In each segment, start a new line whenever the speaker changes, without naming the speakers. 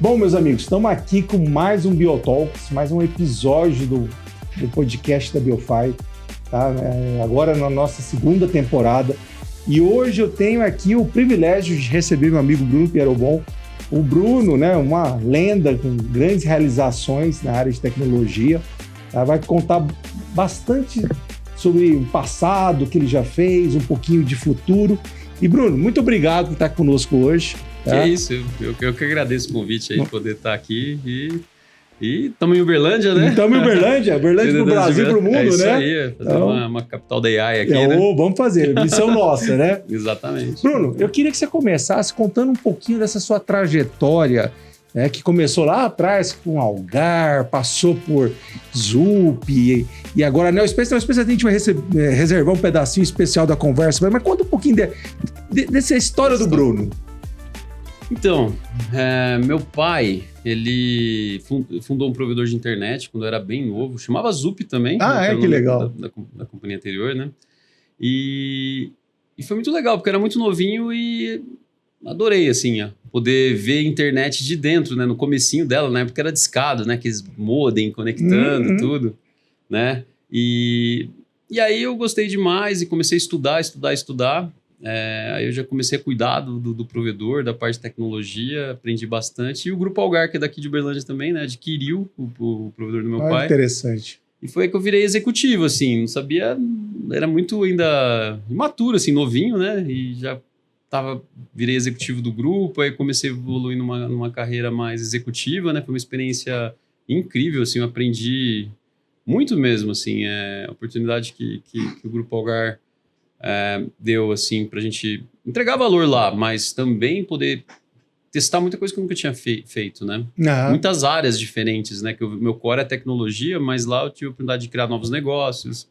Bom, meus amigos, estamos aqui com mais um Biotalks, mais um episódio do podcast da BioFi, tá? Agora na nossa segunda temporada. E hoje eu tenho aqui o privilégio de receber meu amigo Bruno Pierobon. O Bruno, né, uma lenda com grandes realizações na área de tecnologia, tá? Vai contar bastante sobre o passado, o que ele já fez, um pouquinho de futuro. E Bruno, muito obrigado por estar conosco hoje.
Que é isso, eu que agradeço o convite aí de poder estar aqui e estamos em Uberlândia, né?
Estamos em Uberlândia pro Brasil, pro mundo, né?
É isso aí, fazer uma capital da AI aqui, né?
Vamos fazer, missão nossa, né?
Exatamente.
Bruno, eu queria que você começasse contando um pouquinho dessa sua trajetória, né, que começou lá atrás com Algar, passou por Zup e agora Neospace. Neospace a gente vai reservar um pedacinho especial da conversa, mas conta um pouquinho dessa história do Bruno.
Então, meu pai, ele fundou um provedor de internet quando eu era bem novo, chamava Zup também.
Que legal.
Da companhia anterior, né? E foi muito legal, porque eu era muito novinho e adorei, assim, poder ver a internet de dentro, né? No comecinho dela, na época era discado, né? Aqueles modem conectando, tudo, né? E aí eu gostei demais e comecei a estudar. Aí eu já comecei a cuidar do provedor, da parte de tecnologia, aprendi bastante. E o Grupo Algar, que é daqui de Uberlândia também, né? Adquiriu o provedor do meu pai.
Interessante.
E foi aí que eu virei executivo, assim, não sabia, era muito ainda imaturo, assim, novinho, né? E já virei executivo do grupo, aí comecei a evoluir numa carreira mais executiva, né? Foi uma experiência incrível, assim, eu aprendi muito mesmo, assim, a oportunidade que o Grupo Algar deu, assim, pra gente entregar valor lá, mas também poder testar muita coisa que eu nunca tinha feito, né? Muitas áreas diferentes, né? Que meu core é tecnologia, mas lá eu tive a oportunidade de criar novos negócios,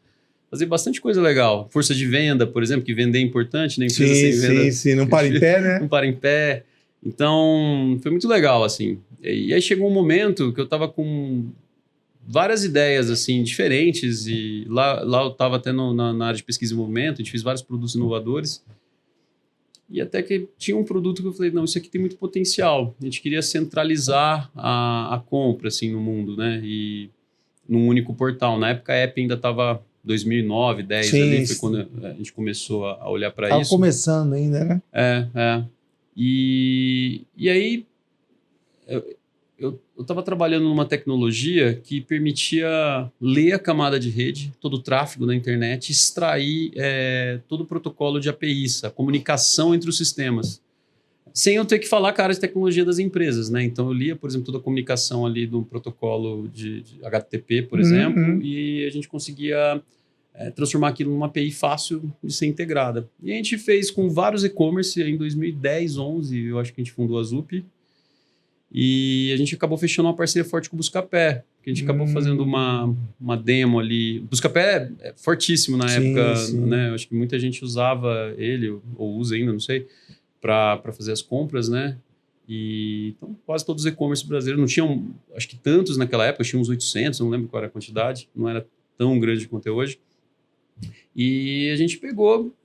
fazer bastante coisa legal. Força de venda, por exemplo, que vender é importante, né? Empresa sem venda,
sim, não para em pé, né?
Não para em pé. Então, foi muito legal, assim. E aí chegou um momento que eu tava com várias ideias, assim, diferentes, e lá eu tava até na área de pesquisa e movimento, a gente fez vários produtos inovadores, e até que tinha um produto que eu falei, não, isso aqui tem muito potencial. A gente queria centralizar a compra, assim, no mundo, né? E num único portal. Na época a app ainda estava 2009, 10 ali, foi quando a gente começou a olhar para isso.
Estava começando ainda,
né? E aí eu estava trabalhando numa tecnologia que permitia ler a camada de rede, todo o tráfego da internet, extrair todo o protocolo de APIs, a comunicação entre os sistemas, sem eu ter que falar com a área de tecnologia das empresas, né? Então eu lia, por exemplo, toda a comunicação ali do protocolo de HTTP, por exemplo, e a gente conseguia transformar aquilo numa API fácil de ser integrada. E a gente fez com vários e-commerce em 2010, 11, eu acho que a gente fundou a Zup, e a gente acabou fechando uma parceria forte com o Buscapé, que a gente acabou fazendo uma demo ali. O Buscapé é fortíssimo na época, né? Eu acho que muita gente usava ele, ou usa ainda, não sei, para fazer as compras, né? E então quase todos os e-commerce brasileiros, não tinham, acho que tantos naquela época, tinha uns 800, não lembro qual era a quantidade, não era tão grande quanto é hoje. E a gente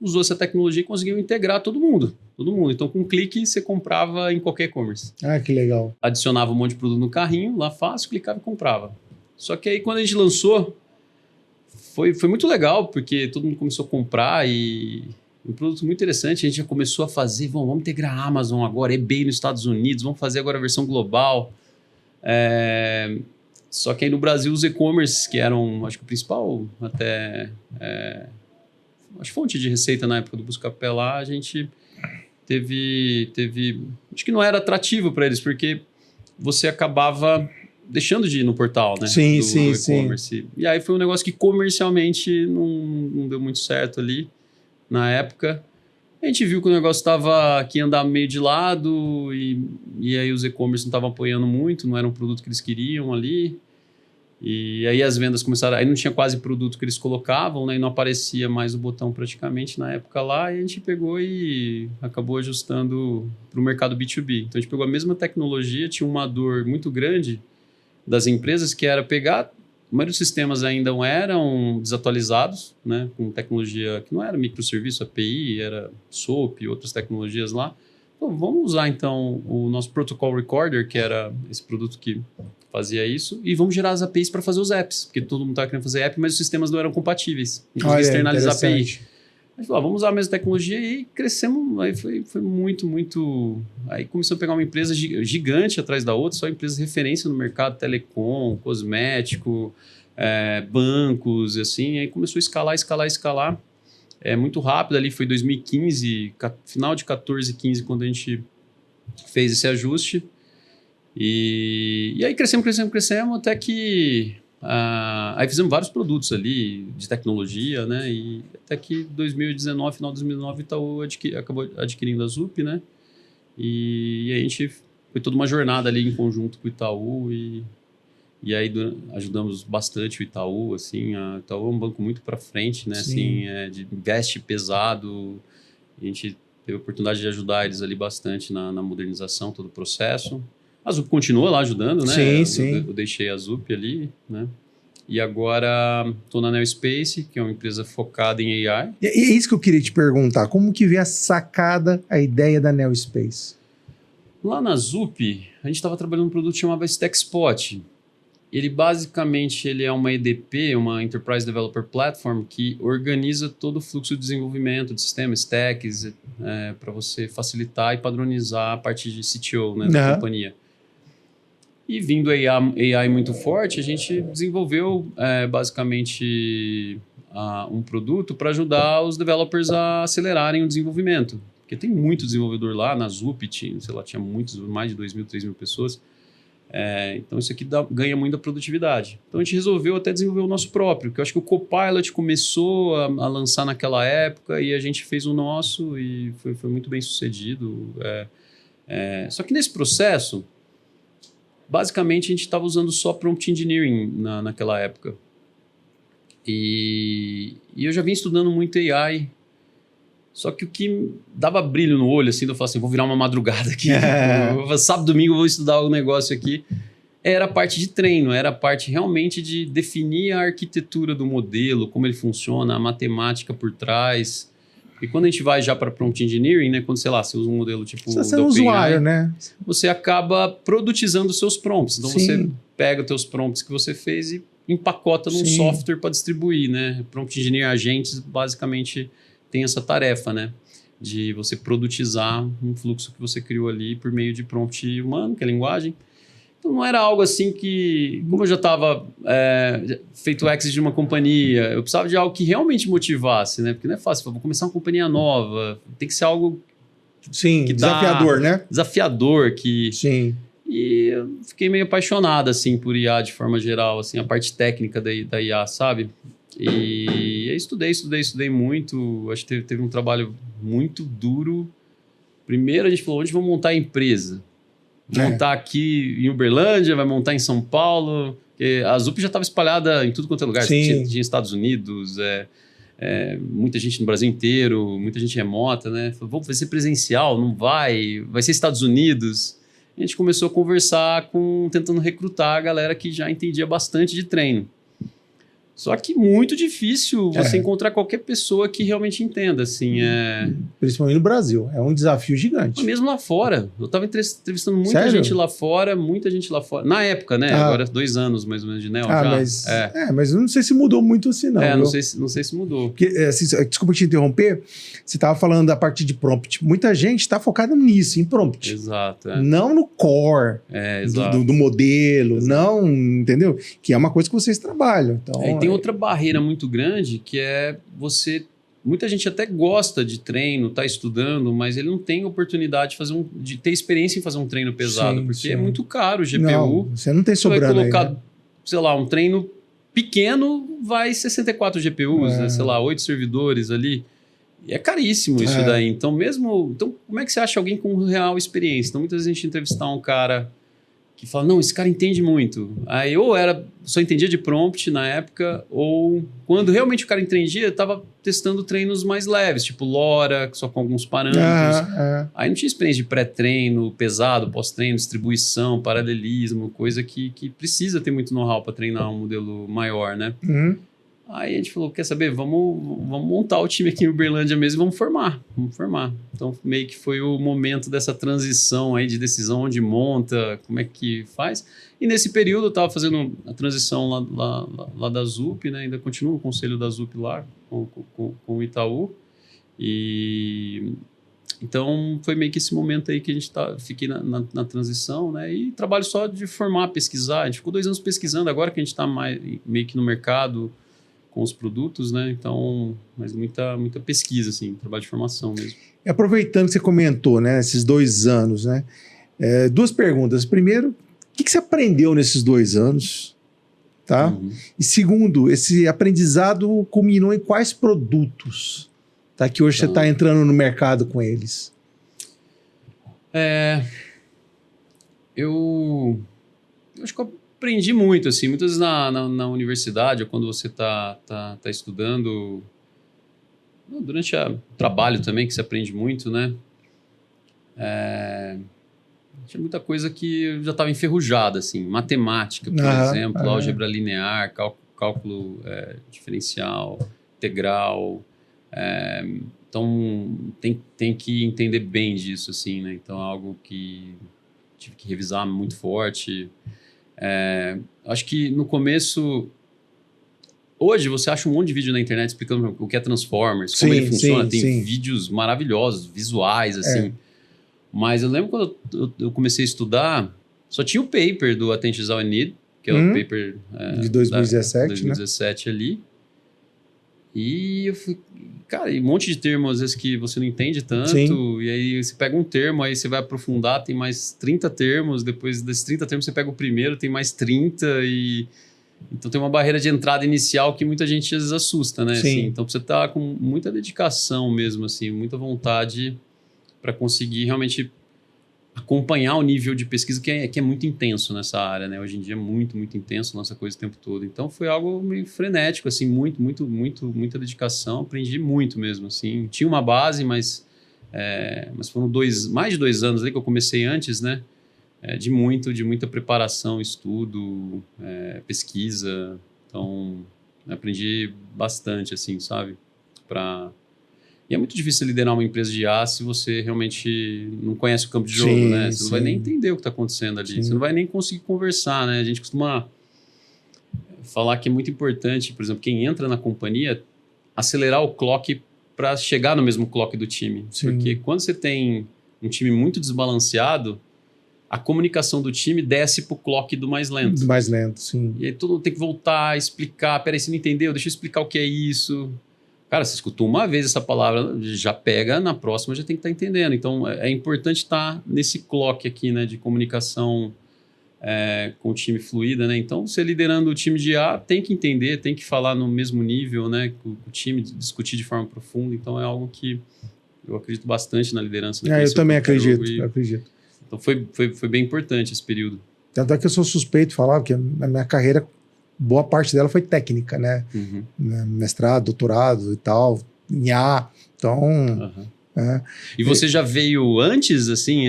usou essa tecnologia e conseguiu integrar todo mundo. Então, com um clique, você comprava em qualquer e-commerce.
Que legal.
Adicionava um monte de produto no carrinho, lá fácil, clicava e comprava. Só que aí, quando a gente lançou, foi muito legal, porque todo mundo começou a comprar e um produto muito interessante. A gente já começou a fazer, vamos integrar a Amazon agora, eBay nos Estados Unidos, vamos fazer agora a versão global. Só que aí no Brasil, os e-commerce, que eram, acho que o principal, até acho fonte de receita na época do Buscapé lá, a gente teve acho que não era atrativo para eles, porque você acabava deixando de ir no portal, né?
Sim.
E-commerce. E aí foi um negócio que comercialmente não deu muito certo ali na época. A gente viu que o negócio estava aqui andar meio de lado e aí os e-commerce não estavam apoiando muito, não era um produto que eles queriam ali. E aí as vendas começaram... Aí não tinha quase produto que eles colocavam, né? E não aparecia mais o botão praticamente na época lá. E a gente pegou e acabou ajustando para o mercado B2B. Então a gente pegou a mesma tecnologia, tinha uma dor muito grande das empresas, que era pegar... A maioria dos sistemas ainda eram desatualizados, né? Com tecnologia que não era microserviço, API, era SOAP e outras tecnologias lá. Pô, vamos usar então o nosso Protocol Recorder, que era esse produto que fazia isso, e vamos gerar as APIs para fazer os apps, porque todo mundo estava querendo fazer app, mas os sistemas não eram compatíveis. Não conseguia externalizar a API. A gente falou, vamos usar a mesma tecnologia e crescemos. Aí foi muito, muito... Aí começou a pegar uma empresa gigante atrás da outra, só empresas de referência no mercado, telecom, cosmético, bancos, assim. Aí começou a escalar. Muito rápido ali, foi 2015, final de 14, 15, quando a gente fez esse ajuste. E aí crescemos, até que... aí fizemos vários produtos ali de tecnologia, né? E até que 2019, final de 2019, o Itaú acabou adquirindo a Zup, né? E a gente foi toda uma jornada ali em conjunto com o Itaú e aí ajudamos bastante o Itaú, assim. O Itaú é um banco muito para frente, né? Sim. Assim, investe pesado. A gente teve a oportunidade de ajudar eles ali bastante na modernização, todo o processo. A Zup continua lá ajudando, né?
Sim.
Eu deixei a Zup ali, né? E agora estou na Neospace, que é uma empresa focada em AI.
E é isso que eu queria te perguntar. Como que veio a sacada, a ideia da Neospace?
Lá na Zup, a gente estava trabalhando num produto chamado StackSpot. Ele basicamente é uma EDP, uma Enterprise Developer Platform, que organiza todo o fluxo de desenvolvimento de sistemas, stacks, para você facilitar e padronizar a parte de CTO, né, da companhia. E vindo AI muito forte, a gente desenvolveu basicamente um produto para ajudar os developers a acelerarem o desenvolvimento. Porque tem muito desenvolvedor lá, na Zup tinha muitos, mais de 2.000, 3.000 pessoas. Então isso aqui ganha muita produtividade. Então a gente resolveu até desenvolver o nosso próprio, que eu acho que o Copilot começou a lançar naquela época e a gente fez o nosso e foi muito bem sucedido. Só que nesse processo, basicamente a gente estava usando só Prompt Engineering naquela época. E eu já vim estudando muito AI. Só que o que dava brilho no olho, assim, eu falava assim, vou virar uma madrugada aqui. Sábado, domingo eu vou estudar o negócio aqui. Era a parte de treino, era a parte realmente de definir a arquitetura do modelo, como ele funciona, a matemática por trás. E quando a gente vai já para Prompt Engineering, né, quando, sei lá, você usa um modelo tipo...
Você é um usuário, né?
Você acaba produtizando os seus prompts. Então você pega os teus prompts que você fez e empacota num software para distribuir, né? Prompt Engineering Agents, basicamente... tem essa tarefa, né, de você produtizar um fluxo que você criou ali por meio de prompt humano, que é a linguagem. Então não era algo assim que, como eu já estava feito exit de uma companhia, eu precisava de algo que realmente motivasse, né, porque não é fácil, vou começar uma companhia nova, tem que ser algo
que desafiador, né?
Desafiador,
Sim.
E eu fiquei meio apaixonado, assim, por IA de forma geral, assim, a parte técnica da IA, sabe? E aí estudei muito. Acho que teve um trabalho muito duro. Primeiro a gente falou, onde vamos montar a empresa? Montar aqui em Uberlândia, vai montar em São Paulo. Porque a Zup já estava espalhada em tudo quanto é lugar. Tinha Estados Unidos, muita gente no Brasil inteiro, muita gente remota, né? Falou, vai ser presencial? Não vai ser Estados Unidos. A gente começou a conversar tentando recrutar a galera que já entendia bastante de treino. Só que muito difícil você encontrar qualquer pessoa que realmente entenda, assim,
Principalmente no Brasil, é um desafio gigante.
Mas mesmo lá fora, eu estava entrevistando muita gente lá fora, na época, né, agora 2 anos mais ou menos de Neo já.
Mas eu não sei se mudou muito assim, não.
Não sei se mudou.
Porque, assim, desculpa te interromper, você estava falando da parte de prompt, muita gente está focada nisso, em prompt.
Exato.
Não no core do modelo, não, entendeu? Que é uma coisa que vocês trabalham, então...
Tem outra barreira muito grande que é muita gente até gosta de treino, está estudando, mas ele não tem oportunidade de ter experiência em fazer um treino pesado, porque é muito caro o GPU.
Não, você não tem sobrando.
Vai colocar,
aí, né?
sei lá, um treino pequeno, vai 64 GPUs, né? Sei lá, 8 servidores ali. E é caríssimo isso daí. Então, como é que você acha alguém com real experiência? Então, muitas vezes a gente entrevistar um cara que fala, não, esse cara entende muito. Aí só entendia de prompt na época, ou quando realmente o cara entendia, estava testando treinos mais leves, tipo LoRa, só com alguns parâmetros. Aí não tinha experiência de pré-treino, pesado, pós-treino, distribuição, paralelismo, coisa que precisa ter muito know-how para treinar um modelo maior, né? Aí a gente falou, quer saber, vamos montar o time aqui em Uberlândia mesmo e vamos formar. Então meio que foi o momento dessa transição aí de decisão, onde monta, como é que faz. E nesse período eu estava fazendo a transição lá da ZUP, né? Ainda continuo no conselho da ZUP lá, com o Itaú. E então foi meio que esse momento aí que a gente fiquei na transição, né? E trabalho só de formar, pesquisar. A gente ficou 2 anos pesquisando, agora que a gente está meio que no mercado com os produtos, né? Então, mas muita pesquisa, assim, trabalho de formação mesmo.
E aproveitando que você comentou, né, esses 2 anos, né? 2 perguntas. Primeiro, o que você aprendeu nesses 2 anos? Tá?
Uhum.
E segundo, esse aprendizado culminou em quais produtos? Tá? Que hoje você está entrando no mercado com eles.
Eu acho que eu aprendi muito, assim, muitas vezes na universidade, ou quando você tá estudando, durante o trabalho também, que você aprende muito, né? Tinha muita coisa que eu já estava enferrujada, assim, matemática, por exemplo, álgebra linear, cálculo diferencial, integral. Então, tem que entender bem disso, assim, né? Então, é algo que tive que revisar muito forte. Acho que no começo... Hoje você acha um monte de vídeo na internet explicando o que é Transformers, como ele funciona. Tem vídeos maravilhosos, visuais, assim. Mas eu lembro quando eu comecei a estudar, só tinha o paper do Attention is All I Need, que é o paper
de 2017,
2017 ali. E eu fui... Cara, e um monte de termos, às vezes, que você não entende tanto. Sim. E aí você pega um termo, aí você vai aprofundar, tem mais 30 termos. Depois desses 30 termos, você pega o primeiro, tem mais 30. Então tem uma barreira de entrada inicial que muita gente às vezes assusta, né? Assim, então você tá com muita dedicação mesmo, assim, muita vontade para conseguir realmente acompanhar o nível de pesquisa que é muito intenso nessa área, né? Hoje em dia é muito, muito intenso, nossa coisa o tempo todo. Então foi algo meio frenético, assim, muita dedicação, aprendi muito mesmo, assim. Tinha uma base, mas foram mais de 2 anos aí que eu comecei antes, né? De muita preparação, estudo, pesquisa. Então, aprendi bastante, assim, sabe? E é muito difícil liderar uma empresa de IA se você realmente não conhece o campo de jogo, né? Você não vai nem entender o que está acontecendo ali. Você não vai nem conseguir conversar, né? A gente costuma falar que é muito importante, por exemplo, quem entra na companhia, acelerar o clock para chegar no mesmo clock do time. Porque quando você tem um time muito desbalanceado, a comunicação do time desce pro clock do mais lento.
Do mais lento, sim.
E aí todo mundo tem que voltar, explicar. Peraí, você não entendeu? Deixa eu explicar o que é isso. Cara, você escutou uma vez essa palavra, já pega, na próxima já tem que estar entendendo. Então, é importante estar nesse clock aqui, né, de comunicação com o time fluida, né? Então, você liderando o time de IA, tem que entender, tem que falar no mesmo nível, né, com o time, discutir de forma profunda. Então, é algo que eu acredito bastante na liderança.
Eu também acredito, acredito.
Então, foi bem importante esse período.
Tanto é que eu sou suspeito de falar, porque na minha carreira, boa parte dela foi técnica, né? Mestrado, doutorado e tal, em IA. Então...
E você já veio antes, assim,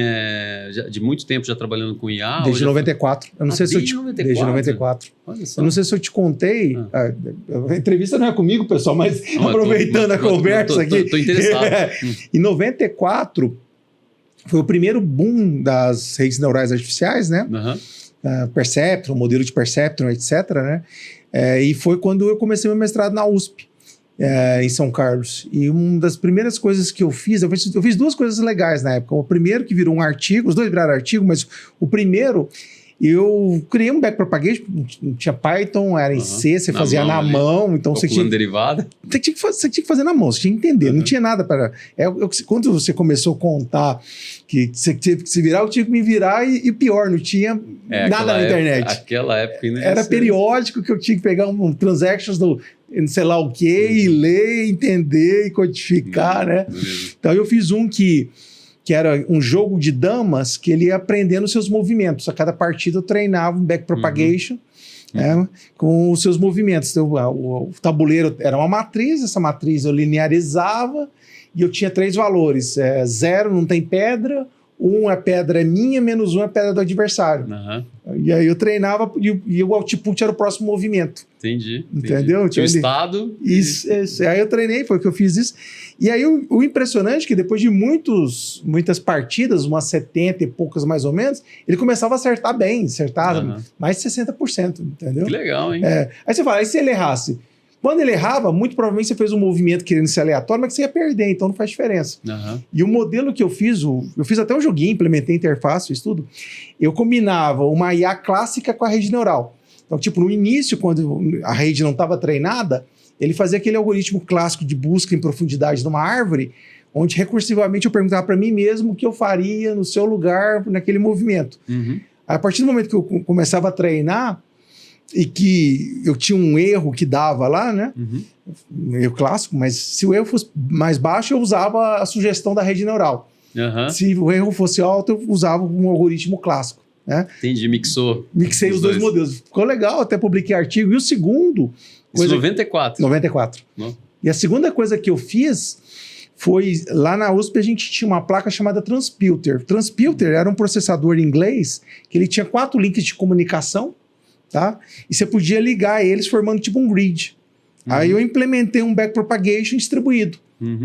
de muito tempo já trabalhando com IA?
Desde 94. Eu não sei se eu te...
94?
Desde 94.
Olha só.
Eu não sei se eu te contei. A entrevista não é comigo, pessoal, mas aproveitando a conversa aqui.
Estou interessado.
Em 94, foi o primeiro boom das redes neurais artificiais, né? Perceptron, modelo de Perceptron, etc., né? E foi quando eu comecei meu mestrado na USP, em São Carlos. E uma das primeiras coisas que eu fiz 2 coisas legais na época. O primeiro que virou um artigo, os 2 viraram artigo, mas o primeiro, eu criei um backpropagation, tinha Python, era em C, você fazia na mão, então você tinha...
derivada.
Você tinha que fazer na mão, você tinha que entender, não tinha nada para... Quando você começou a contar que você teve que se virar, eu tive que me virar e pior, não tinha nada na internet.
Aquela época ainda
era periódico que eu tinha que pegar um transactions do sei lá o que e ler, entender e codificar, né? Então eu fiz um que era um jogo de damas que ele ia aprendendo os seus movimentos. A cada partida eu treinava um backpropagation com os seus movimentos. Então, o tabuleiro era uma matriz, essa matriz eu linearizava e eu tinha 3 valores. 0 não tem pedra, 1 é pedra minha, menos 1 é pedra do adversário. E aí eu treinava e o output era o próximo movimento.
Entendi.
Entendeu?
Tinha o estado.
Isso. Aí eu treinei, foi que eu fiz isso. E aí o impressionante é que depois de muitas partidas, umas 70 e poucas mais ou menos, ele começava a acertar bem, acertava mais de 60%, entendeu?
Que legal, hein?
Aí você fala, aí se ele errasse? Quando ele errava, muito provavelmente você fez um movimento querendo ser aleatório, mas que você ia perder, então não faz diferença. E o modelo que eu fiz até um joguinho, implementei interface, fiz tudo, eu combinava uma IA clássica com a rede neural. Então, tipo, no início, quando a rede não estava treinada, ele fazia aquele algoritmo clássico de busca em profundidade numa árvore, onde recursivamente eu perguntava para mim mesmo o que eu faria no seu lugar, naquele movimento. A partir do momento que eu começava a treinar, e que eu tinha um erro que dava lá, né? Erro clássico, mas se o erro fosse mais baixo, eu usava a sugestão da rede neural. Se o erro fosse alto, eu usava um algoritmo clássico. Né?
Entendi,
Mixei os dois modelos. Ficou legal, até publiquei artigo. E o segundo...
Isso 94?
94. E a segunda coisa que eu fiz foi, lá na USP a gente tinha uma placa chamada Transpilter. Transpilter era um processador inglês que ele tinha 4 links de comunicação, tá? E você podia ligar eles formando tipo um grid. Aí eu implementei um backpropagation distribuído,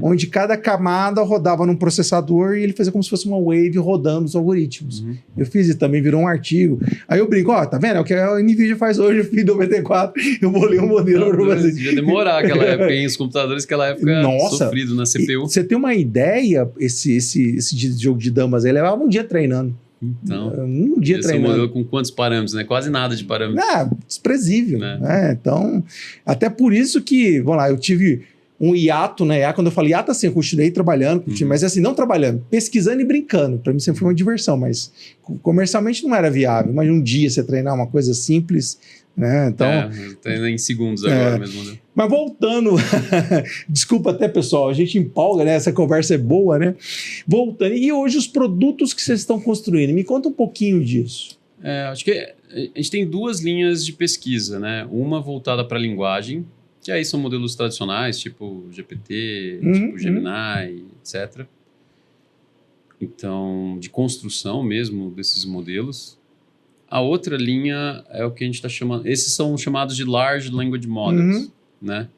onde cada camada rodava num processador e ele fazia como se fosse uma wave rodando os algoritmos. Eu fiz e também virou um artigo. Aí eu brinco, tá vendo? É o que a NVIDIA faz hoje, eu fiz 94, eu bolei um modelo para fazer.
Devia demorar aquela época, hein? Os computadores naquela época sofrido na CPU.
Você tem uma ideia, esse jogo de damas aí, levava um dia treinando.
Então,
um dia treinando.
Modelo com quantos parâmetros, né? Quase nada de parâmetros.
Desprezível. Né? Então, até por isso que, vamos lá, eu tive um hiato, né? Quando eu falo hiato, assim, eu continuei trabalhando, mas assim, não trabalhando, pesquisando e brincando. Para mim sempre foi uma diversão, mas comercialmente não era viável. Mas um dia você treinar uma coisa simples, né? Então,
treina em segundos agora mesmo. Né?
Mas voltando, desculpa até pessoal, a gente empolga, né? Essa conversa é boa, né? Voltando, e hoje os produtos que vocês estão construindo, me conta um pouquinho disso.
Acho que a gente tem 2 linhas de pesquisa, né? Uma voltada para a linguagem, que aí são modelos tradicionais, tipo GPT, tipo Gemini, etc. Então, de construção mesmo desses modelos. A outra linha é o que a gente está chamando... Esses são chamados de Large Language Models, né?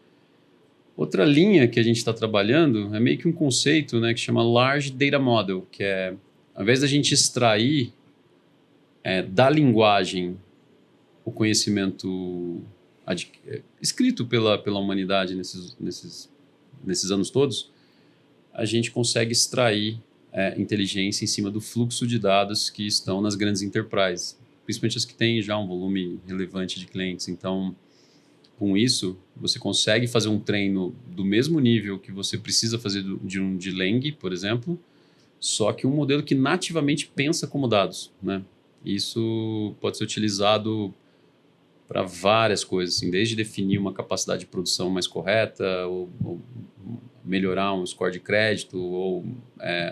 Outra linha que a gente está trabalhando é meio que um conceito, né, que chama Large Data Model, que é, ao invés da gente extrair da linguagem o conhecimento escrito pela humanidade nesses anos todos, a gente consegue extrair inteligência em cima do fluxo de dados que estão nas grandes enterprises, principalmente as que têm já um volume relevante de clientes. Então, com isso, você consegue fazer um treino do mesmo nível que você precisa fazer de Lang, por exemplo, só que um modelo que nativamente pensa como dados, né? Isso pode ser utilizado para várias coisas, assim, desde definir uma capacidade de produção mais correta, ou melhorar um score de crédito, ou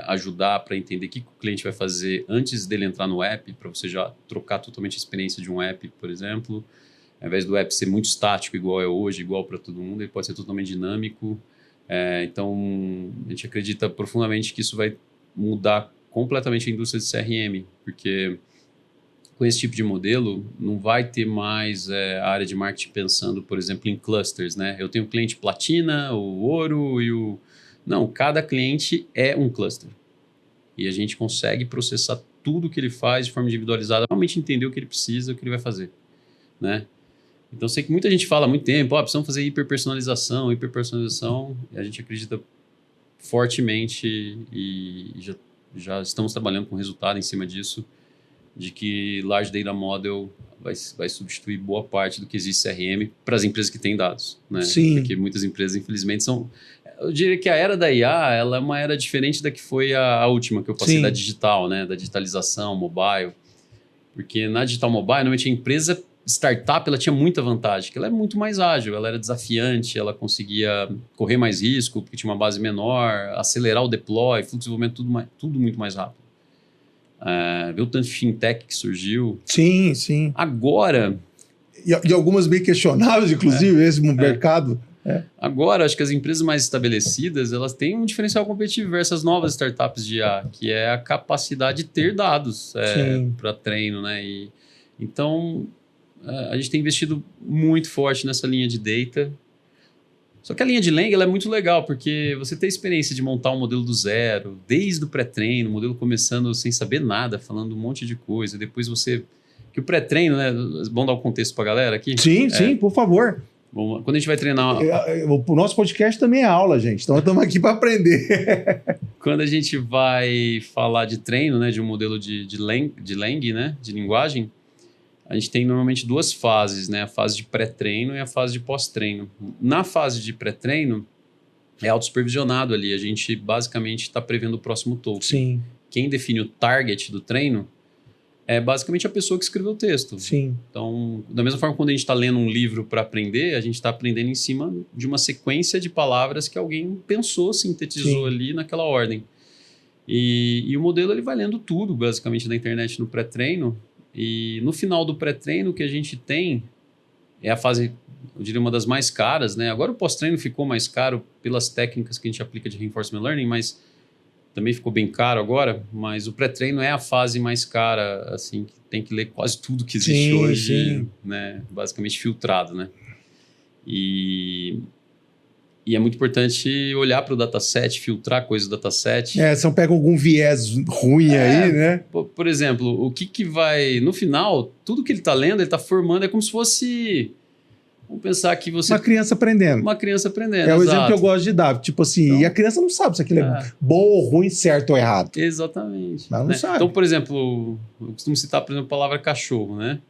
ajudar para entender o que o cliente vai fazer antes dele entrar no app, para você já trocar totalmente a experiência de um app, por exemplo. Ao invés do app ser muito estático, igual é hoje, igual para todo mundo, ele pode ser totalmente dinâmico. Então, a gente acredita profundamente que isso vai mudar completamente a indústria de CRM, porque com esse tipo de modelo, não vai ter mais a área de marketing pensando, por exemplo, em clusters, né? Eu tenho o cliente platina, o ouro e o... Não, cada cliente é um cluster. E a gente consegue processar tudo que ele faz de forma individualizada, realmente entender o que ele precisa, o que ele vai fazer, né? Então, sei que muita gente fala há muito tempo, precisamos fazer hiperpersonalização, e a gente acredita fortemente e já estamos trabalhando com resultado em cima disso, de que Large Data Model vai substituir boa parte do que existe CRM para as empresas que têm dados, né?
Sim.
Porque muitas empresas, infelizmente, são... Eu diria que a era da IA, ela é uma era diferente da que foi a última que eu passei, da digital, né? Da digitalização, mobile. Porque na digital mobile, normalmente a empresa startup, ela tinha muita vantagem, que ela é muito mais ágil, ela era desafiante, ela conseguia correr mais risco, porque tinha uma base menor, acelerar o deploy, fluxo de desenvolvimento, tudo muito mais rápido. Viu o tanto de fintech que surgiu.
Sim, sim.
Agora...
E algumas bem questionáveis, inclusive, esse mercado.
Agora, acho que as empresas mais estabelecidas, elas têm um diferencial competitivo versus as novas startups de IA, que é a capacidade de ter dados para treino, né? Então, a gente tem investido muito forte nessa linha de data. Só que a linha de Lang ela é muito legal, porque você tem a experiência de montar um modelo do zero, desde o pré-treino, o modelo começando sem saber nada, falando um monte de coisa. Depois você... Que o pré-treino, né? Vamos dar o contexto para a galera aqui?
Sim, por favor.
Bom, quando a gente vai treinar...
O nosso podcast também é aula, gente. Então, estamos aqui para aprender.
Quando a gente vai falar de treino, né? De um modelo de Lang, né? De linguagem, a gente tem normalmente duas fases, né? A fase de pré-treino e a fase de pós-treino. Na fase de pré-treino, é autossupervisionado ali. A gente basicamente está prevendo o próximo token.
Sim.
Quem define o target do treino é basicamente a pessoa que escreveu o texto.
Sim.
Então, da mesma forma, quando a gente está lendo um livro para aprender, a gente está aprendendo em cima de uma sequência de palavras que alguém pensou, sintetizou ali naquela ordem. E o modelo ele vai lendo tudo, basicamente, da internet no pré-treino. E no final do pré-treino, o que a gente tem é a fase, eu diria, uma das mais caras, né? Agora o pós-treino ficou mais caro pelas técnicas que a gente aplica de reinforcement learning, mas também ficou bem caro agora. Mas o pré-treino é a fase mais cara, assim, que tem que ler quase tudo que existe hoje, né? Basicamente filtrado, né? E é muito importante olhar para o dataset, filtrar coisas do dataset.
Se não pega algum viés ruim aí, né?
Por exemplo, o que vai... No final, tudo que ele está lendo, ele está formando, é como se fosse... Vamos pensar que você...
Uma criança aprendendo.
Uma criança aprendendo,
É o exemplo que eu gosto de dar. Tipo assim,
então,
e a criança não sabe se aquilo é bom ou ruim, certo ou errado.
Exatamente.
Ela não sabe.
Então, por exemplo, eu costumo citar, por exemplo, a palavra cachorro, né?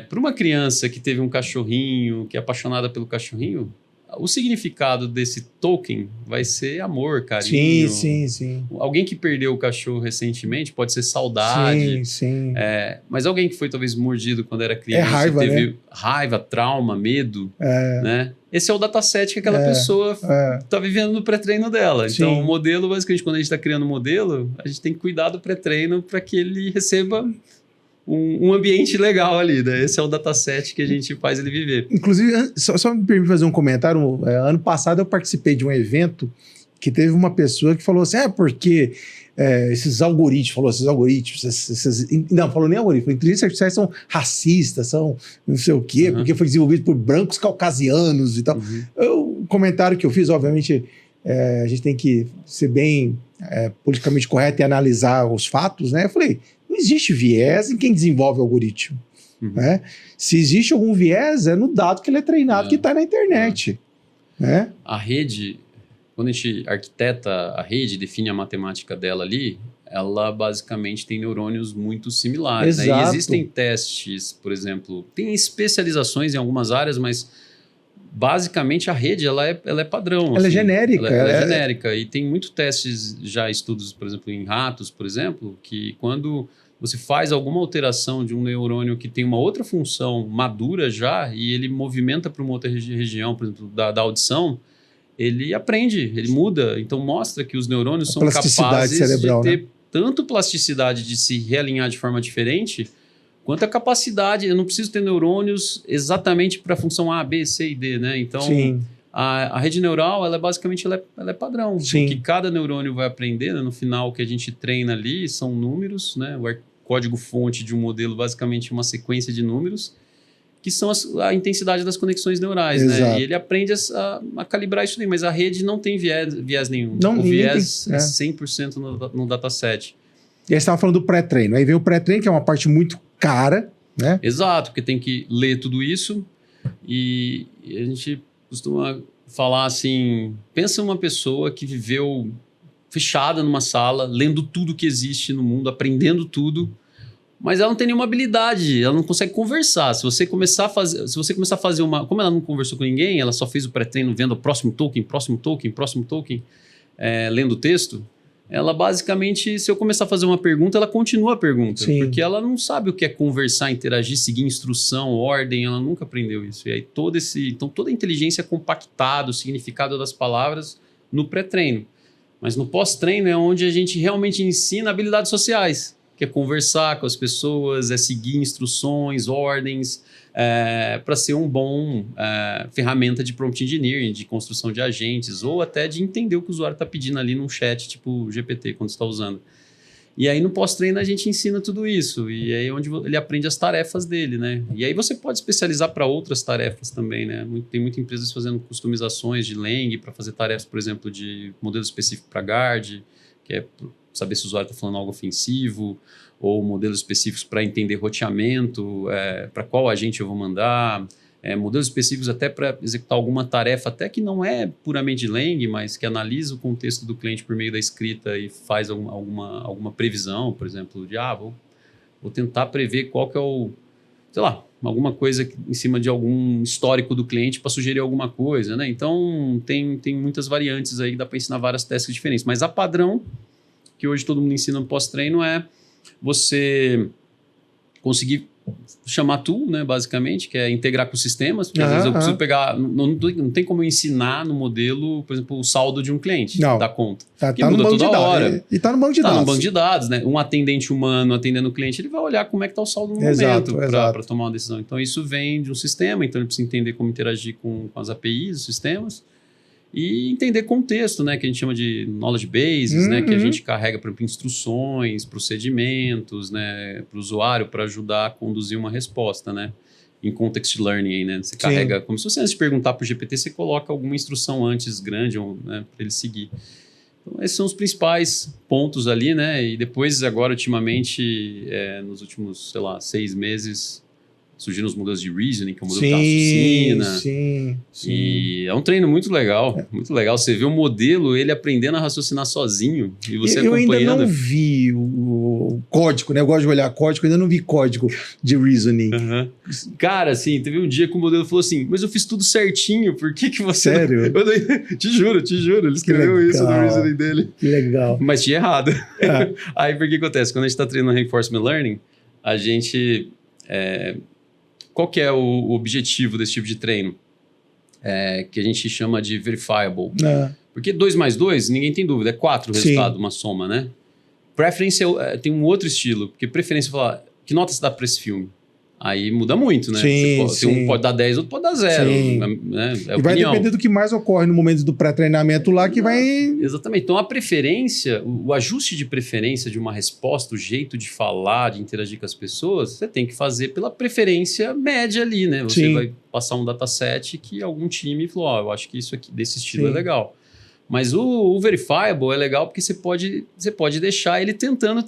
Para uma criança que teve um cachorrinho, que é apaixonada pelo cachorrinho, o significado desse token vai ser amor, carinho.
Sim.
Alguém que perdeu o cachorro recentemente pode ser saudade.
Sim.
Mas alguém que foi talvez mordido quando era criança,
raiva,
teve
né?
raiva, trauma, medo, né? Esse é o dataset que aquela pessoa está vivendo no pré-treino dela.
Sim.
Então, o modelo, basicamente, quando a gente está criando um modelo, a gente tem que cuidar do pré-treino para que ele receba um ambiente legal ali, né? Esse é o dataset que a gente faz ele viver.
Inclusive, só me permite fazer um comentário. Ano passado eu participei de um evento que teve uma pessoa que falou assim, porque esses algoritmos, não, falou nem algoritmo, falou, inteligências artificiais são racistas, são não sei o quê, porque foi desenvolvido por brancos caucasianos e tal. O comentário que eu fiz, obviamente, a gente tem que ser bem politicamente correto e analisar os fatos, né? Eu falei, não existe viés em quem desenvolve o algoritmo. Né? Se existe algum viés, é no dado que ele é treinado, que está na internet. Né?
A rede, quando a gente arquiteta a rede, define a matemática dela ali, ela basicamente tem neurônios muito similares. Né? E existem testes, por exemplo, tem especializações em algumas áreas, mas basicamente a rede ela é padrão.
Ela é genérica.
Ela é genérica. E tem muitos testes, já estudos, por exemplo, em ratos, por exemplo, que quando você faz alguma alteração de um neurônio que tem uma outra função madura já e ele movimenta para uma outra região, por exemplo, da audição, ele aprende, ele muda. Então mostra que os neurônios são capazes cerebral, de ter tanto plasticidade de se realinhar de forma diferente, quanto a capacidade. Eu não preciso ter neurônios exatamente para a função A, B, C e D, né? Então, a rede neural, ela basicamente ela é padrão.
Sim.
O que cada neurônio vai aprender, né? No final, o que a gente treina ali são números, né? O código-fonte de um modelo, basicamente, uma sequência de números, que são a intensidade das conexões neurais, né? E ele aprende a calibrar isso aí, mas a rede não tem viés nenhum. O viés é 100% no dataset.
E aí você estava falando do pré-treino. Aí vem o pré-treino, que é uma parte muito cara, né?
Exato, porque tem que ler tudo isso e a gente costuma falar assim, pensa uma pessoa que viveu fechada numa sala, lendo tudo que existe no mundo, aprendendo tudo, mas ela não tem nenhuma habilidade, ela não consegue conversar. Se você começar a fazer uma... Como ela não conversou com ninguém, ela só fez o pré-treino vendo o próximo token, lendo o texto, ela basicamente, se eu começar a fazer uma pergunta, ela continua a pergunta.
Sim.
Porque ela não sabe o que é conversar, interagir, seguir instrução, ordem, ela nunca aprendeu isso. E aí então toda a inteligência é compactada, o significado das palavras no pré-treino. Mas no pós-treino é onde a gente realmente ensina habilidades sociais, que é conversar com as pessoas, é seguir instruções, ordens, para ser um bom ferramenta de prompt engineering, de construção de agentes, ou até de entender o que o usuário está pedindo ali num chat, tipo GPT, quando você está usando. E aí no pós-treino a gente ensina tudo isso, e aí é onde ele aprende as tarefas dele, né? E aí você pode especializar para outras tarefas também, né? Tem muitas empresas fazendo customizações de Lang para fazer tarefas, por exemplo, de modelo específico para guard, que é saber se o usuário está falando algo ofensivo, ou modelos específicos para entender roteamento, para qual agente eu vou mandar, modelos específicos até para executar alguma tarefa, até que não é puramente Lang, mas que analisa o contexto do cliente por meio da escrita e faz alguma previsão, por exemplo, de vou tentar prever qual que é sei lá, alguma coisa em cima de algum histórico do cliente para sugerir alguma coisa, né? Então, tem muitas variantes aí, dá para ensinar várias tasks diferentes, mas a padrão, que hoje todo mundo ensina no pós-treino, é você conseguir chamar tool, né, basicamente, que é integrar com sistemas, porque às vezes eu preciso pegar, não tem como eu ensinar no modelo, por exemplo, o saldo de um cliente, da conta.
Tá no banco de dados. E tá no banco de dados.
Tá no banco de dados, né? Um atendente humano atendendo o cliente, ele vai olhar como é que tá o saldo no momento para tomar uma decisão. Então, isso vem de um sistema, então ele precisa entender como interagir com as APIs, os sistemas, e entender contexto, né, que a gente chama de knowledge bases, né, que a gente carrega, por exemplo, instruções, procedimentos, né, para o usuário para ajudar a conduzir uma resposta, né, em context learning, né, você carrega, como se você antes de perguntar para o GPT, você coloca alguma instrução antes grande, né, para ele seguir. Então, esses são os principais pontos ali, né, e depois agora, ultimamente, nos últimos, sei lá, 6 meses, surgiram os modelos de reasoning, que é o modelo que raciocina.
Sim.
E é um treino muito legal, muito legal. Você vê o modelo, ele aprendendo a raciocinar sozinho e você acompanhando.
Eu ainda não vi o código, né? Eu gosto de olhar código, eu ainda não vi código de reasoning.
Cara, assim, teve um dia que o modelo falou assim, mas eu fiz tudo certinho, por que você...
Sério?
Te juro, ele escreveu isso no reasoning dele.
Que legal.
Mas tinha errado. Aí, por que acontece? Quando a gente está treinando Reinforcement Learning, a gente... Qual que é o objetivo desse tipo de treino? Que a gente chama de verifiable. Porque 2 mais 2, ninguém tem dúvida, é 4 o resultado, uma soma, né? Preference tem um outro estilo, porque preferência falar, que nota você dá para esse filme? Aí muda muito, né? Um pode dar 10, outro pode dar 0. Né?
E vai depender do que mais ocorre no momento do pré-treinamento lá, que vai...
Exatamente. Então, a preferência, o ajuste de preferência de uma resposta, o jeito de falar, de interagir com as pessoas, você tem que fazer pela preferência média ali, né? Você vai passar um dataset que algum time falou, eu acho que isso aqui desse estilo é legal. Mas o verifiable é legal porque você pode deixar ele tentando,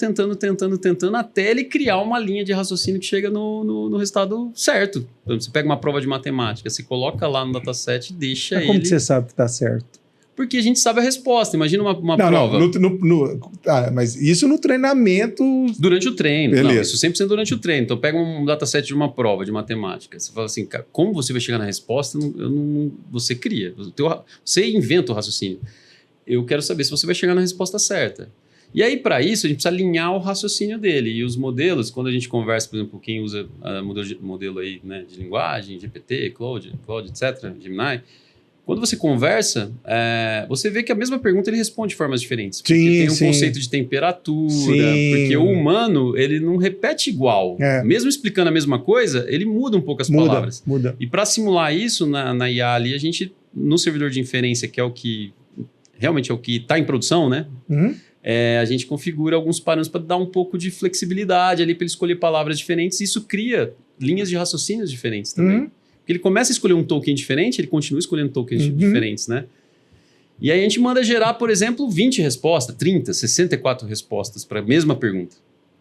até ele criar uma linha de raciocínio que chega no resultado certo. Por exemplo, você pega uma prova de matemática, você coloca lá no dataset e deixa ele...
Como que você sabe que está certo?
Porque a gente sabe a resposta. Imagina uma prova.
Mas isso no treinamento...
Durante o treino.
Beleza.
Não, isso 100% durante o treino. Então, pega um dataset de uma prova de matemática. Você fala assim, cara, como você vai chegar na resposta? Você cria. Você inventa o raciocínio. Eu quero saber se você vai chegar na resposta certa. E aí, para isso, a gente precisa alinhar o raciocínio dele. E os modelos, quando a gente conversa, por exemplo, quem usa modelo aí, né, de linguagem, GPT, Claude, etc., Gemini... Quando você conversa, você vê que a mesma pergunta ele responde de formas diferentes. Porque tem um conceito de temperatura, porque o humano ele não repete igual. Mesmo explicando a mesma coisa, ele muda um pouco as palavras.
Muda.
E para simular isso na IA ali, a gente, no servidor de inferência, que é o que realmente é o que está em produção, né? A gente configura alguns parâmetros para dar um pouco de flexibilidade ali para ele escolher palavras diferentes. E isso cria linhas de raciocínios diferentes também. Porque ele começa a escolher um token diferente, ele continua escolhendo tokens diferentes, né? E aí a gente manda gerar, por exemplo, 20 respostas, 30, 64 respostas para a mesma pergunta.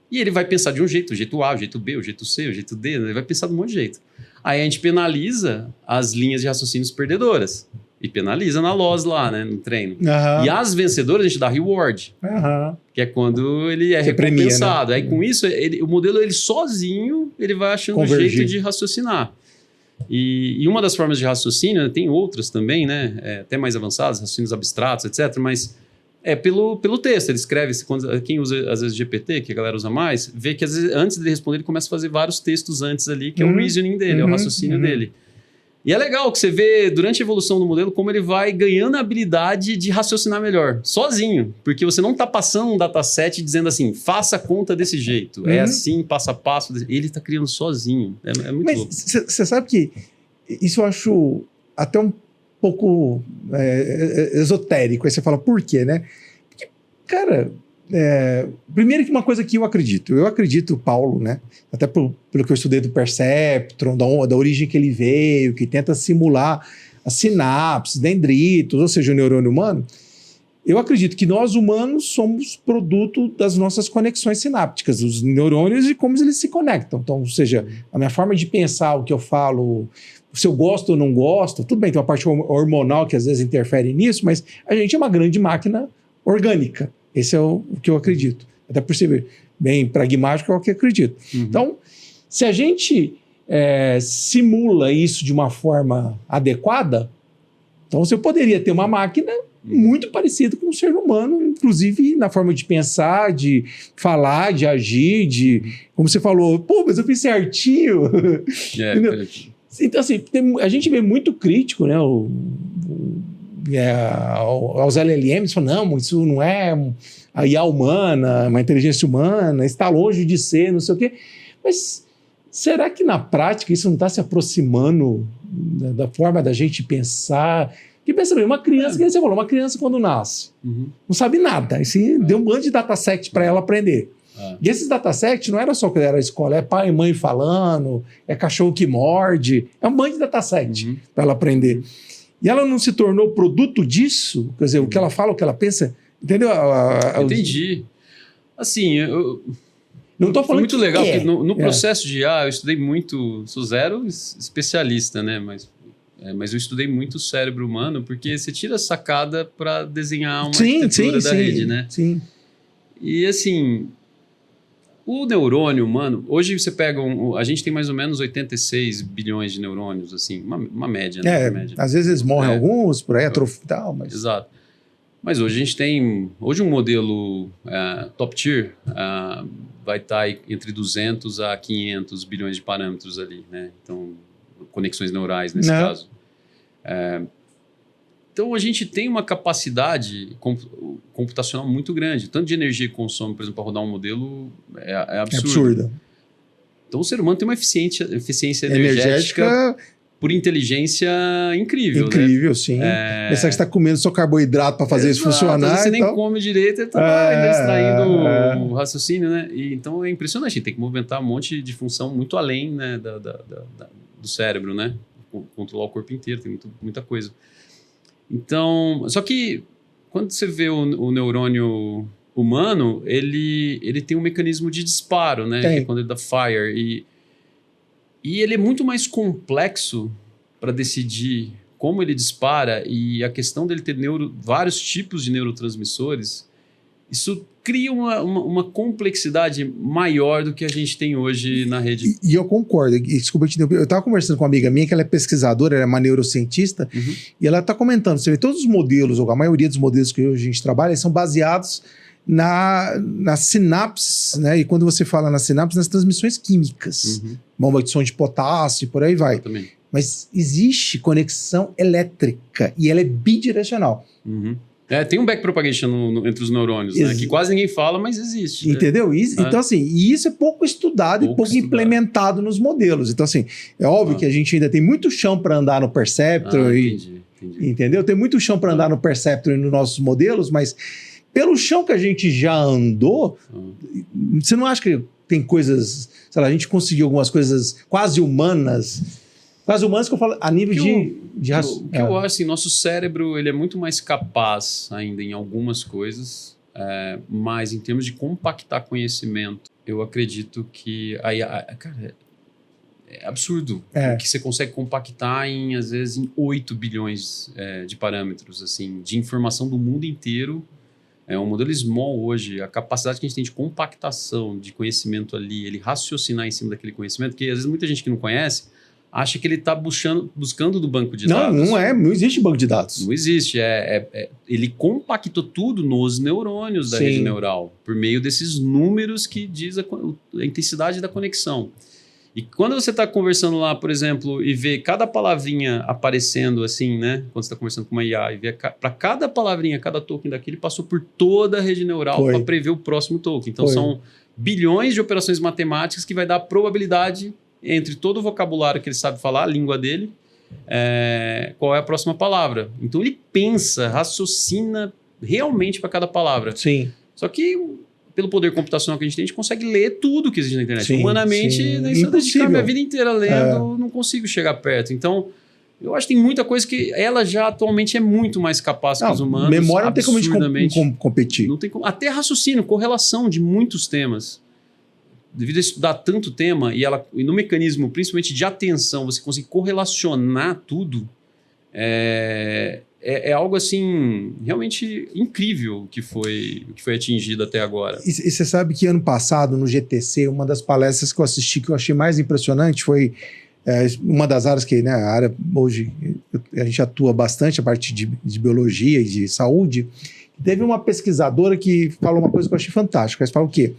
E ele vai pensar de um jeito, o jeito A, o jeito B, o jeito C, o jeito D, né? Ele vai pensar de um monte de jeito. Aí a gente penaliza as linhas de raciocínios perdedoras. E penaliza na loss lá, né? No treino. E as vencedoras a gente dá reward. Que é quando ele é recompensado. Premia, né? Aí com isso, o modelo ele sozinho, ele vai achando um jeito de raciocinar. E uma das formas de raciocínio, tem outras também, né? Até mais avançadas, raciocínios abstratos, etc. Mas pelo texto. Ele escreve, quem usa às vezes GPT, que a galera usa mais, vê que às vezes antes de responder ele começa a fazer vários textos antes ali, que é o reasoning dele, é o raciocínio dele. E é legal que você vê, durante a evolução do modelo, como ele vai ganhando a habilidade de raciocinar melhor, sozinho. Porque você não está passando um dataset dizendo assim, faça a conta desse jeito. É assim, passo a passo. Ele está criando sozinho. É muito louco.
Mas você sabe que isso eu acho até um pouco esotérico. Aí você fala, por quê, né? Porque, cara... primeiro que uma coisa que eu acredito, Paulo, né? Até pelo que eu estudei do Perceptron, da origem que ele veio, que tenta simular as sinapses, dendritos, ou seja, o neurônio humano. Eu acredito que nós humanos somos produto das nossas conexões sinápticas, os neurônios e como eles se conectam. Então, ou seja, a minha forma de pensar, o que eu falo, se eu gosto ou não gosto, tudo bem, tem uma parte hormonal que às vezes interfere nisso, mas a gente é uma grande máquina orgânica. Esse é o que eu acredito. Até por ser bem pragmático, é o que eu acredito. Então, se a gente simula isso de uma forma adequada, então você poderia ter uma máquina muito parecida com um ser humano, inclusive na forma de pensar, de falar, de agir, como você falou, pô, mas eu fiz certinho. Então, assim, a gente vê muito crítico, né, aos LLMs, falando, não, isso não é a IA humana, uma inteligência humana, está longe de ser, não sei o quê. Mas será que na prática isso não está se aproximando da forma da gente pensar? Porque pensa bem, uma criança, que você falou, uma criança quando nasce, não sabe nada, aí deu um bando de dataset para ela aprender. E esses datasets não era só quando era a escola, é pai e mãe falando, é cachorro que morde, é um bando de dataset para ela aprender. E ela não se tornou produto disso? Quer dizer, o que ela fala, o que ela pensa, entendeu?
Entendi. Assim,
não estou falando.
Foi muito legal, porque no processo de IA eu estudei muito, sou zero especialista, né? Mas eu estudei muito o cérebro humano, porque você tira a sacada para desenhar uma arquitetura da rede, né? Sim. E assim, o neurônio humano, hoje você pega, a gente tem mais ou menos 86 bilhões de neurônios, assim, uma média, né?
Às vezes eles morrem alguns, por aí, atrofia e tal, mas...
Exato. Mas hoje a gente tem, um modelo top tier vai estar entre 200 a 500 bilhões de parâmetros ali, né? Então, conexões neurais nesse caso. Então, a gente tem uma capacidade computacional muito grande. Tanto de energia que consome, por exemplo, para rodar um modelo é absurdo.
Absurda.
Então, o ser humano tem uma eficiência energética por inteligência incrível.
Incrível,
né?
Sim. Pensar que você está comendo só carboidrato para fazer isso funcionar.
Você nem come direito, ele está ainda extraindo o raciocínio, né? Então, é impressionante. Tem que movimentar um monte de função muito além, né, do cérebro, né? Controlar o corpo inteiro, tem muita coisa. Então, só que quando você vê o neurônio humano, ele tem um mecanismo de disparo, né? Que é quando ele dá fire. E ele é muito mais complexo para decidir como ele dispara, e a questão dele ter vários tipos de neurotransmissores, isso cria uma complexidade maior do que a gente tem hoje na rede.
E eu concordo. Desculpa te interromper. Eu estava conversando com uma amiga minha, que ela é pesquisadora, ela é uma neurocientista, e ela está comentando, você vê, todos os modelos, ou a maioria dos modelos que hoje a gente trabalha, são baseados nas sinapses, né? E quando você fala nas sinapses, nas transmissões químicas. Bomba de som de potássio, por aí vai. Mas existe conexão elétrica, e ela é bidirecional.
Tem um backpropagation entre os neurônios, né? Que quase ninguém fala, mas existe.
Entendeu? Né? Então, assim, e isso é pouco estudado e pouco implementado nos modelos. Então, assim, é óbvio que a gente ainda tem muito chão para andar no Perceptron. Entendi. Entendeu? Tem muito chão para andar no Perceptron e nos nossos modelos, mas pelo chão que a gente já andou, você não acha que tem coisas, sei lá, a gente conseguiu algumas coisas quase humanas que eu falo a nível de
raciocínio. O que eu acho, assim, nosso cérebro ele é muito mais capaz ainda em algumas coisas, mas em termos de compactar conhecimento, eu acredito que cara, é absurdo o que você consegue compactar às vezes em 8 bilhões de parâmetros, assim, de informação do mundo inteiro. É um modelo small hoje, a capacidade que a gente tem de compactação de conhecimento ali, ele raciocinar em cima daquele conhecimento, porque às vezes muita gente que não conhece acha que ele está buscando do banco de dados. Não
existe banco de dados.
Não existe. Ele compactou tudo nos neurônios da rede neural, por meio desses números que diz a intensidade da conexão. E quando você está conversando lá, por exemplo, e vê cada palavrinha aparecendo assim, né? Quando você está conversando com uma IA e vê para cada palavrinha, cada token daquele, passou por toda a rede neural para prever o próximo token. Então são bilhões de operações matemáticas que vai dar a probabilidade entre todo o vocabulário que ele sabe falar, a língua dele, qual é a próxima palavra. Então ele pensa, raciocina realmente para cada palavra.
Sim.
Só que pelo poder computacional que a gente consegue ler tudo que existe na internet. Sim, humanamente, né, se eu dedicar minha vida inteira lendo, não consigo chegar perto. Então, eu acho que tem muita coisa que ela já atualmente é muito mais capaz que os humanos.
Memória não tem como a gente competir.
Não tem como, até raciocínio, correlação de muitos temas. Devido a estudar tanto tema e no mecanismo, principalmente de atenção, você conseguir correlacionar tudo, é algo assim realmente incrível que foi atingido até agora.
E você sabe que ano passado, no GTC, uma das palestras que eu assisti que eu achei mais impressionante foi uma das áreas que, né, a área hoje a gente atua bastante, a parte de biologia e de saúde. Teve uma pesquisadora que falou uma coisa que eu achei fantástica. Ela falou o quê?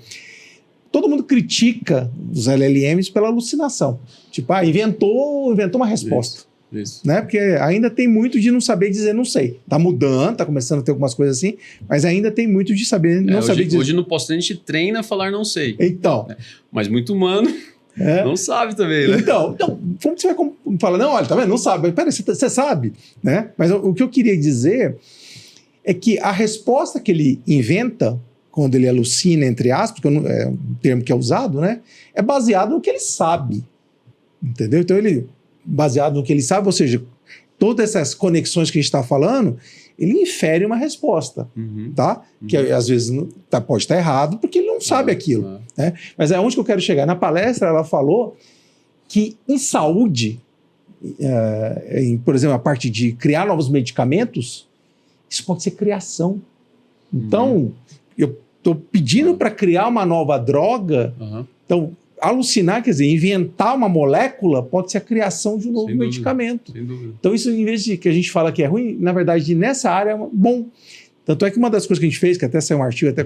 Todo mundo critica os LLMs pela alucinação. Tipo, inventou uma resposta.
Isso.
Né? Porque ainda tem muito de não saber dizer não sei. Tá mudando, tá começando a ter algumas coisas assim, mas ainda tem muito de saber não saber dizer.
Hoje no pós-treino a gente treina a falar não sei.
Então.
Mas muito humano não sabe também, né?
Então, como você vai falar, não, olha, tá vendo? Não sabe. Mas peraí, você sabe, né? Mas o que eu queria dizer é que a resposta que ele inventa, quando ele alucina, entre aspas, porque é um termo que é usado, né? É baseado no que ele sabe. Entendeu? Então ele... baseado no que ele sabe, ou seja, todas essas conexões que a gente está falando, ele infere uma resposta, tá? Que às vezes pode estar errado, porque ele não sabe aquilo. Né? Mas é onde que eu quero chegar. Na palestra, ela falou que em saúde, por exemplo, a parte de criar novos medicamentos, isso pode ser criação. Então, eu estou pedindo para criar uma nova droga, então... alucinar, quer dizer, inventar uma molécula pode ser a criação de um novo medicamento.
Sem dúvida.
Então isso, em vez de que a gente fala que é ruim, na verdade, nessa área é bom. Tanto é que uma das coisas que a gente fez, que até saiu um artigo, até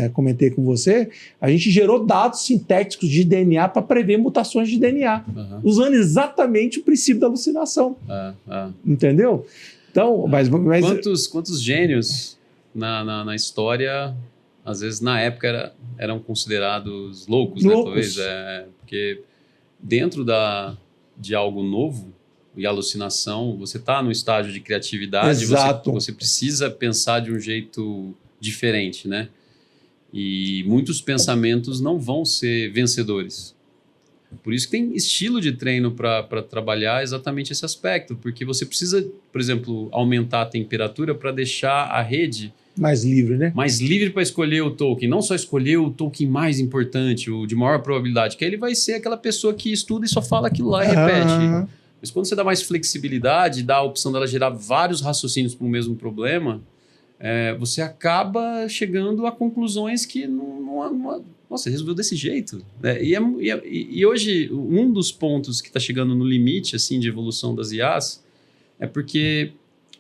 comentei com você, a gente gerou dados sintéticos de DNA para prever mutações de DNA, usando exatamente o princípio da alucinação. Entendeu? Então, mas
quantos gênios na história... às vezes, na época, eram considerados loucos, né? Talvez. Porque dentro de algo novo e alucinação, você está no estágio de criatividade, você precisa pensar de um jeito diferente, né? E muitos pensamentos não vão ser vencedores. Por isso que tem estilo de treino para trabalhar exatamente esse aspecto, porque você precisa, por exemplo, aumentar a temperatura para deixar a rede...
mais livre, né?
Mais livre para escolher o token. Não só escolher o token mais importante, o de maior probabilidade, que ele vai ser aquela pessoa que estuda e só fala aquilo lá e repete. Mas quando você dá mais flexibilidade, dá a opção dela gerar vários raciocínios para o mesmo problema, você acaba chegando a conclusões que nossa, resolveu desse jeito. E hoje, um dos pontos que está chegando no limite assim, de evolução das IAs é porque...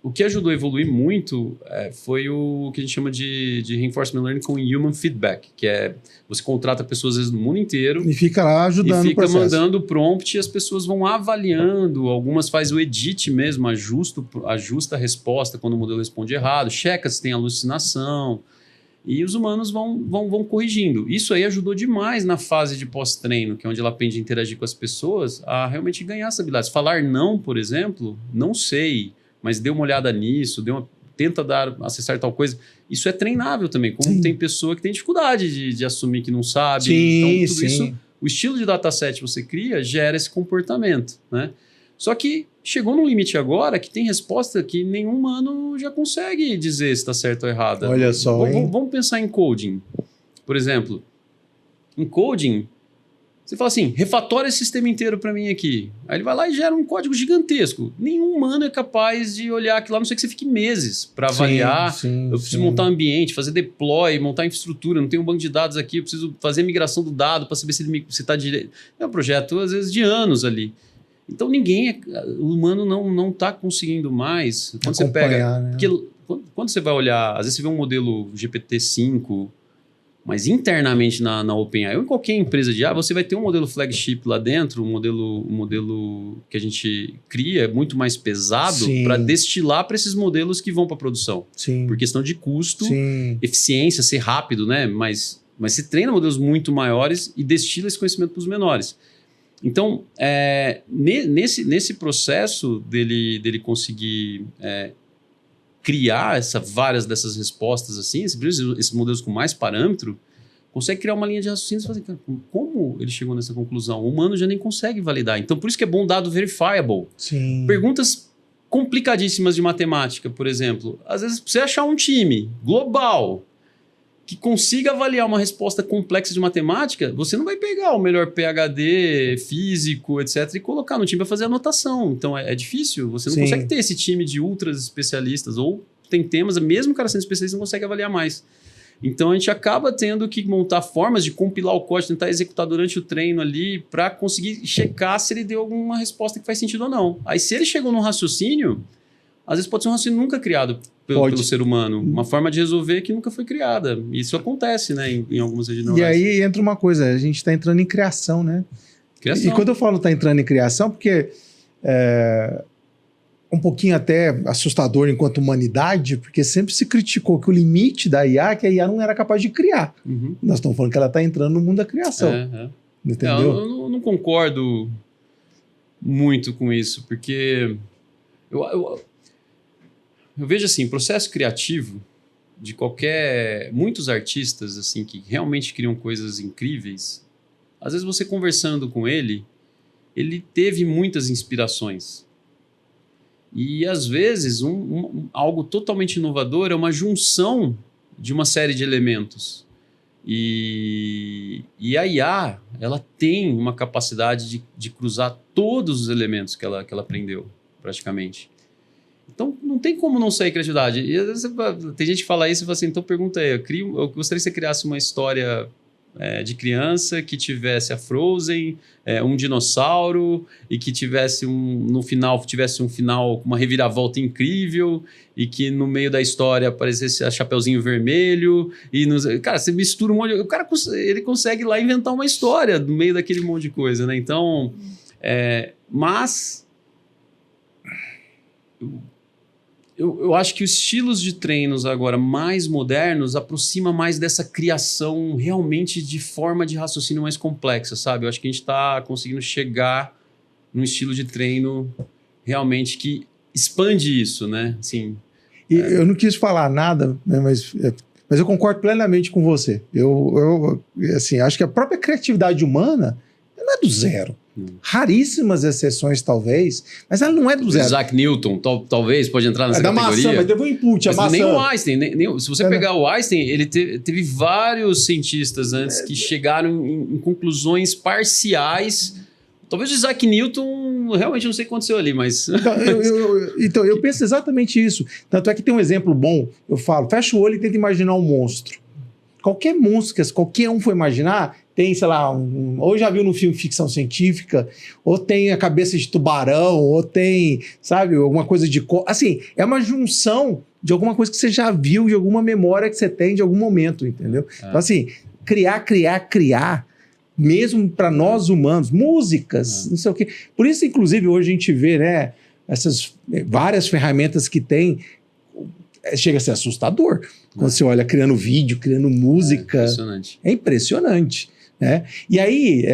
o que ajudou a evoluir muito foi o que a gente chama de reinforcement learning com human feedback, que é você contrata pessoas às vezes do mundo inteiro
e fica lá ajudando
e fica mandando o prompt e as pessoas vão avaliando, algumas faz o edit mesmo, ajusta a resposta quando o modelo responde errado, checa se tem alucinação e os humanos vão corrigindo. Isso aí ajudou demais na fase de pós-treino, que é onde ela aprende a interagir com as pessoas, a realmente ganhar essa habilidade. Falar não, por exemplo, não sei, mas dê uma olhada nisso, tenta acessar tal coisa. Isso é treinável também, como tem pessoa que tem dificuldade de assumir que não sabe. Então, tudo isso, o estilo de dataset que você cria gera esse comportamento, né? Só que chegou num limite agora que tem resposta que nenhum humano já consegue dizer se está certo ou errado.
Olha só,
vamos pensar em coding. Por exemplo, em coding... você fala assim, refatora esse sistema inteiro para mim aqui. Aí ele vai lá e gera um código gigantesco. Nenhum humano é capaz de olhar aquilo lá, a não ser que você fique meses para avaliar. Eu preciso montar um ambiente, fazer deploy, montar infraestrutura. Não tenho um banco de dados aqui, eu preciso fazer a migração do dado para saber se está direito. É um projeto, às vezes, de anos ali. Então, o humano não está conseguindo mais. Quando você pega...
né?
Porque quando você vai olhar, às vezes você vê um modelo GPT-5... Mas internamente na OpenAI ou em qualquer empresa de IA, você vai ter um modelo flagship lá dentro, um modelo que a gente cria muito mais pesado para destilar para esses modelos que vão para a produção.
Sim.
Por questão de custo, eficiência, ser rápido, né? Mas você treina modelos muito maiores e destila esse conhecimento para os menores. Então, nesse processo dele conseguir criar várias dessas respostas assim, esses modelos com mais parâmetro, consegue criar uma linha de raciocínio e fazer, cara, como ele chegou nessa conclusão? O humano já nem consegue validar. Então, por isso que é bom dado verifiable.
Sim.
Perguntas complicadíssimas de matemática, por exemplo. Às vezes, pra você achar um time global que consiga avaliar uma resposta complexa de matemática, você não vai pegar o melhor PhD, físico, etc., e colocar no time para fazer anotação. Então, é difícil. Você não consegue ter esse time de ultras especialistas. Ou tem temas, mesmo o cara sendo especialista, não consegue avaliar mais. Então, a gente acaba tendo que montar formas de compilar o código, tentar executar durante o treino ali, para conseguir checar se ele deu alguma resposta que faz sentido ou não. Aí, se ele chegou num raciocínio, às vezes pode ser um raciocínio nunca criado pelo ser humano. Uma forma de resolver que nunca foi criada. Isso acontece, né, em algumas redes neurais.
E aí entra uma coisa, a gente está entrando em criação, né?
Criação.
E quando eu falo está entrando em criação, porque um pouquinho até assustador enquanto humanidade, porque sempre se criticou que o limite da IA, que a IA não era capaz de criar.
Uhum.
Nós estamos falando que ela está entrando no mundo da criação. Entendeu?
Eu não concordo muito com isso, porque eu vejo assim, processo criativo de muitos artistas assim que realmente criam coisas incríveis. Às vezes você conversando com ele teve muitas inspirações. E às vezes algo totalmente inovador é uma junção de uma série de elementos. E a IA, ela tem uma capacidade de cruzar todos os elementos que ela aprendeu, praticamente. Então, não tem como não sair criatividade. E às vezes tem gente que fala isso e fala assim, então pergunta aí, eu gostaria que você criasse uma história de criança que tivesse a Frozen, um dinossauro, e que tivesse no final uma reviravolta incrível, e que no meio da história aparecesse a Chapeuzinho Vermelho, cara, você mistura um monte de... O cara, ele consegue lá inventar uma história no meio daquele monte de coisa, né? Então, mas... Eu acho que os estilos de treinos agora mais modernos aproximam mais dessa criação realmente de forma de raciocínio mais complexa, sabe? Eu acho que a gente está conseguindo chegar num estilo de treino realmente que expande isso, né? Assim,
eu não quis falar nada, né, mas eu concordo plenamente com você. Eu assim, acho que a própria criatividade humana não é do zero. Raríssimas exceções, talvez, mas ela não é do zero.
Isaac Newton, talvez, pode entrar nessa categoria.
Maçã, mas teve um input,
mas nem o Einstein. Se você pegar o Einstein, ele teve vários cientistas antes que chegaram em conclusões parciais. Talvez o Isaac Newton, realmente não sei o que aconteceu ali, mas...
Então, eu penso exatamente isso. Tanto é que tem um exemplo bom, eu falo, fecha o olho e tenta imaginar um monstro. Qualquer monstro que qualquer um for imaginar... Tem, sei lá, ou já viu no filme ficção científica, ou tem a cabeça de tubarão, ou tem, sabe, alguma coisa de... Assim, é uma junção de alguma coisa que você já viu, de alguma memória que você tem de algum momento, entendeu? Então, assim, criar, mesmo para nós humanos, músicas, não sei o quê. Por isso, inclusive, hoje a gente vê, né, essas várias ferramentas que tem, chega a ser assustador. Quando você olha criando vídeo, criando música. É impressionante. Né? E aí,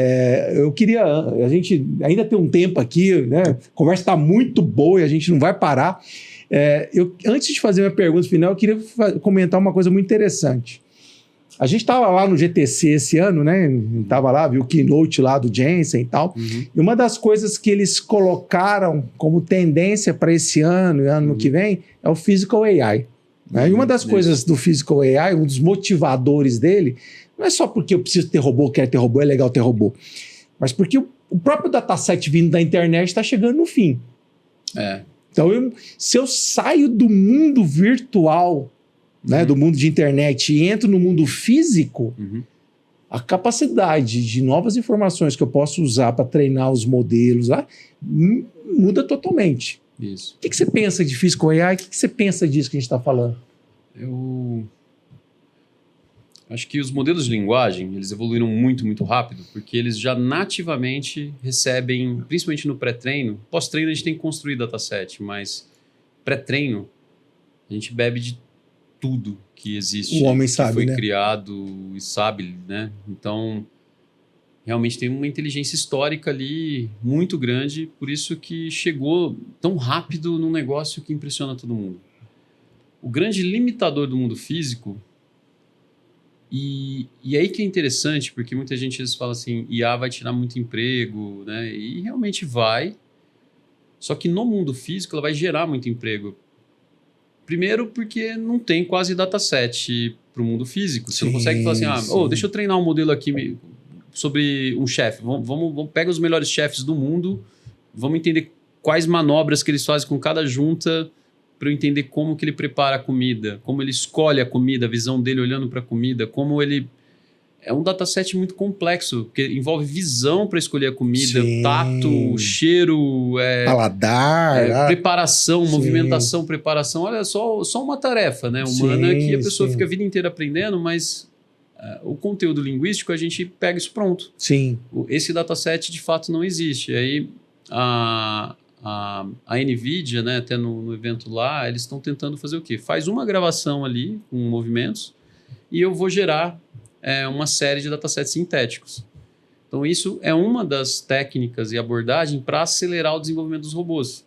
eu queria... A gente ainda tem um tempo aqui, né? A conversa está muito boa e a gente não vai parar. Antes de fazer minha pergunta final, eu queria comentar uma coisa muito interessante. A gente estava lá no GTC esse ano, né? Estava lá, viu o keynote lá do Jensen e tal. Uhum. E uma das coisas que eles colocaram como tendência para esse ano e ano que vem é o Physical AI. Né? E uma das coisas do Physical AI, um dos motivadores dele, não é só porque eu preciso ter robô, quero ter robô, é legal ter robô, mas porque o próprio dataset vindo da internet está chegando no fim. Então, se eu saio do mundo virtual, né, do mundo de internet e entro no mundo físico, a capacidade de novas informações que eu posso usar para treinar os modelos lá muda totalmente.
Isso.
O que você pensa de Physical AI? O que você pensa disso que a gente está falando?
Eu Acho que os modelos de linguagem, eles evoluíram muito, muito rápido, porque eles já nativamente recebem, principalmente no pré-treino, pós-treino a gente tem que construir dataset, mas pré-treino a gente bebe de tudo que existe.
O homem sabe,
que foi
né?
criado e sabe, né? Então, realmente tem uma inteligência histórica ali muito grande, por isso que chegou tão rápido num negócio que impressiona todo mundo. O grande limitador do mundo físico, e aí que é interessante, porque muita gente às vezes fala assim, IA vai tirar muito emprego, né? E realmente vai, só que no mundo físico ela vai gerar muito emprego. Primeiro porque não tem quase dataset para o mundo físico. Você não consegue falar assim, deixa eu treinar um modelo aqui sobre um chefe. Vamos pega os melhores chefes do mundo, vamos entender quais manobras que eles fazem com cada junta, para eu entender como que ele prepara a comida, como ele escolhe a comida, a visão dele olhando para a comida, como ele... É um dataset muito complexo, porque envolve visão para escolher a comida, tato, cheiro...
paladar...
preparação, movimentação, preparação. Olha, só uma tarefa, né, humana, que a pessoa fica a vida inteira aprendendo, mas o conteúdo linguístico a gente pega isso pronto.
Sim.
Esse dataset de fato não existe. Aí a NVIDIA, né, até no evento lá, eles estão tentando fazer o quê? Faz uma gravação ali com movimentos e eu vou gerar uma série de datasets sintéticos. Então isso é uma das técnicas e abordagem para acelerar o desenvolvimento dos robôs.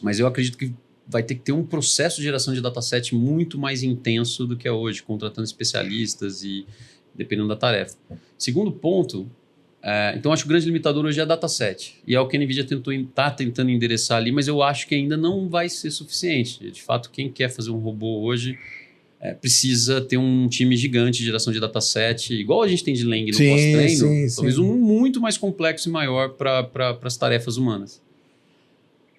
Mas eu acredito que vai ter que ter um processo de geração de dataset muito mais intenso do que é hoje, contratando especialistas e dependendo da tarefa. Segundo ponto... então, acho que o grande limitador hoje é dataset. E é o que a NVIDIA está tentando endereçar ali, mas eu acho que ainda não vai ser suficiente. De fato, quem quer fazer um robô hoje precisa ter um time gigante de geração de dataset, igual a gente tem de Lang no pós-treino, talvez um muito mais complexo e maior para as tarefas humanas.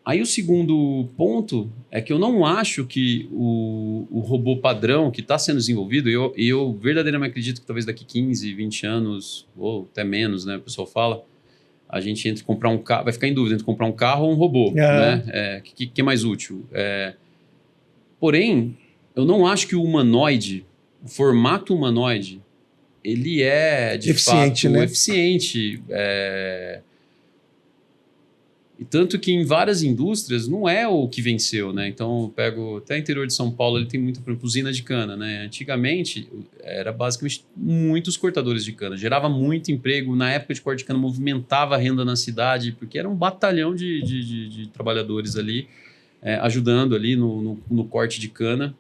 Aí o segundo ponto é que eu não acho que o robô padrão que está sendo desenvolvido, eu verdadeiramente acredito que talvez daqui 15, 20 anos, ou até menos, né, o pessoal fala, a gente entre comprar um carro, vai ficar em dúvida entre comprar um carro ou um robô, né? Que é mais útil. Porém, eu não acho que o humanoide, o formato humanoide, ele é de
eficiente,
fato
né?
Eficiente. E tanto que em várias indústrias não é o que venceu, né? Então, eu pego até o interior de São Paulo, ele tem muita, por exemplo, usina de cana, né? Antigamente, era basicamente muitos cortadores de cana. Gerava muito emprego. Na época de corte de cana, movimentava a renda na cidade, porque era um batalhão de trabalhadores ali, ajudando ali no corte de cana.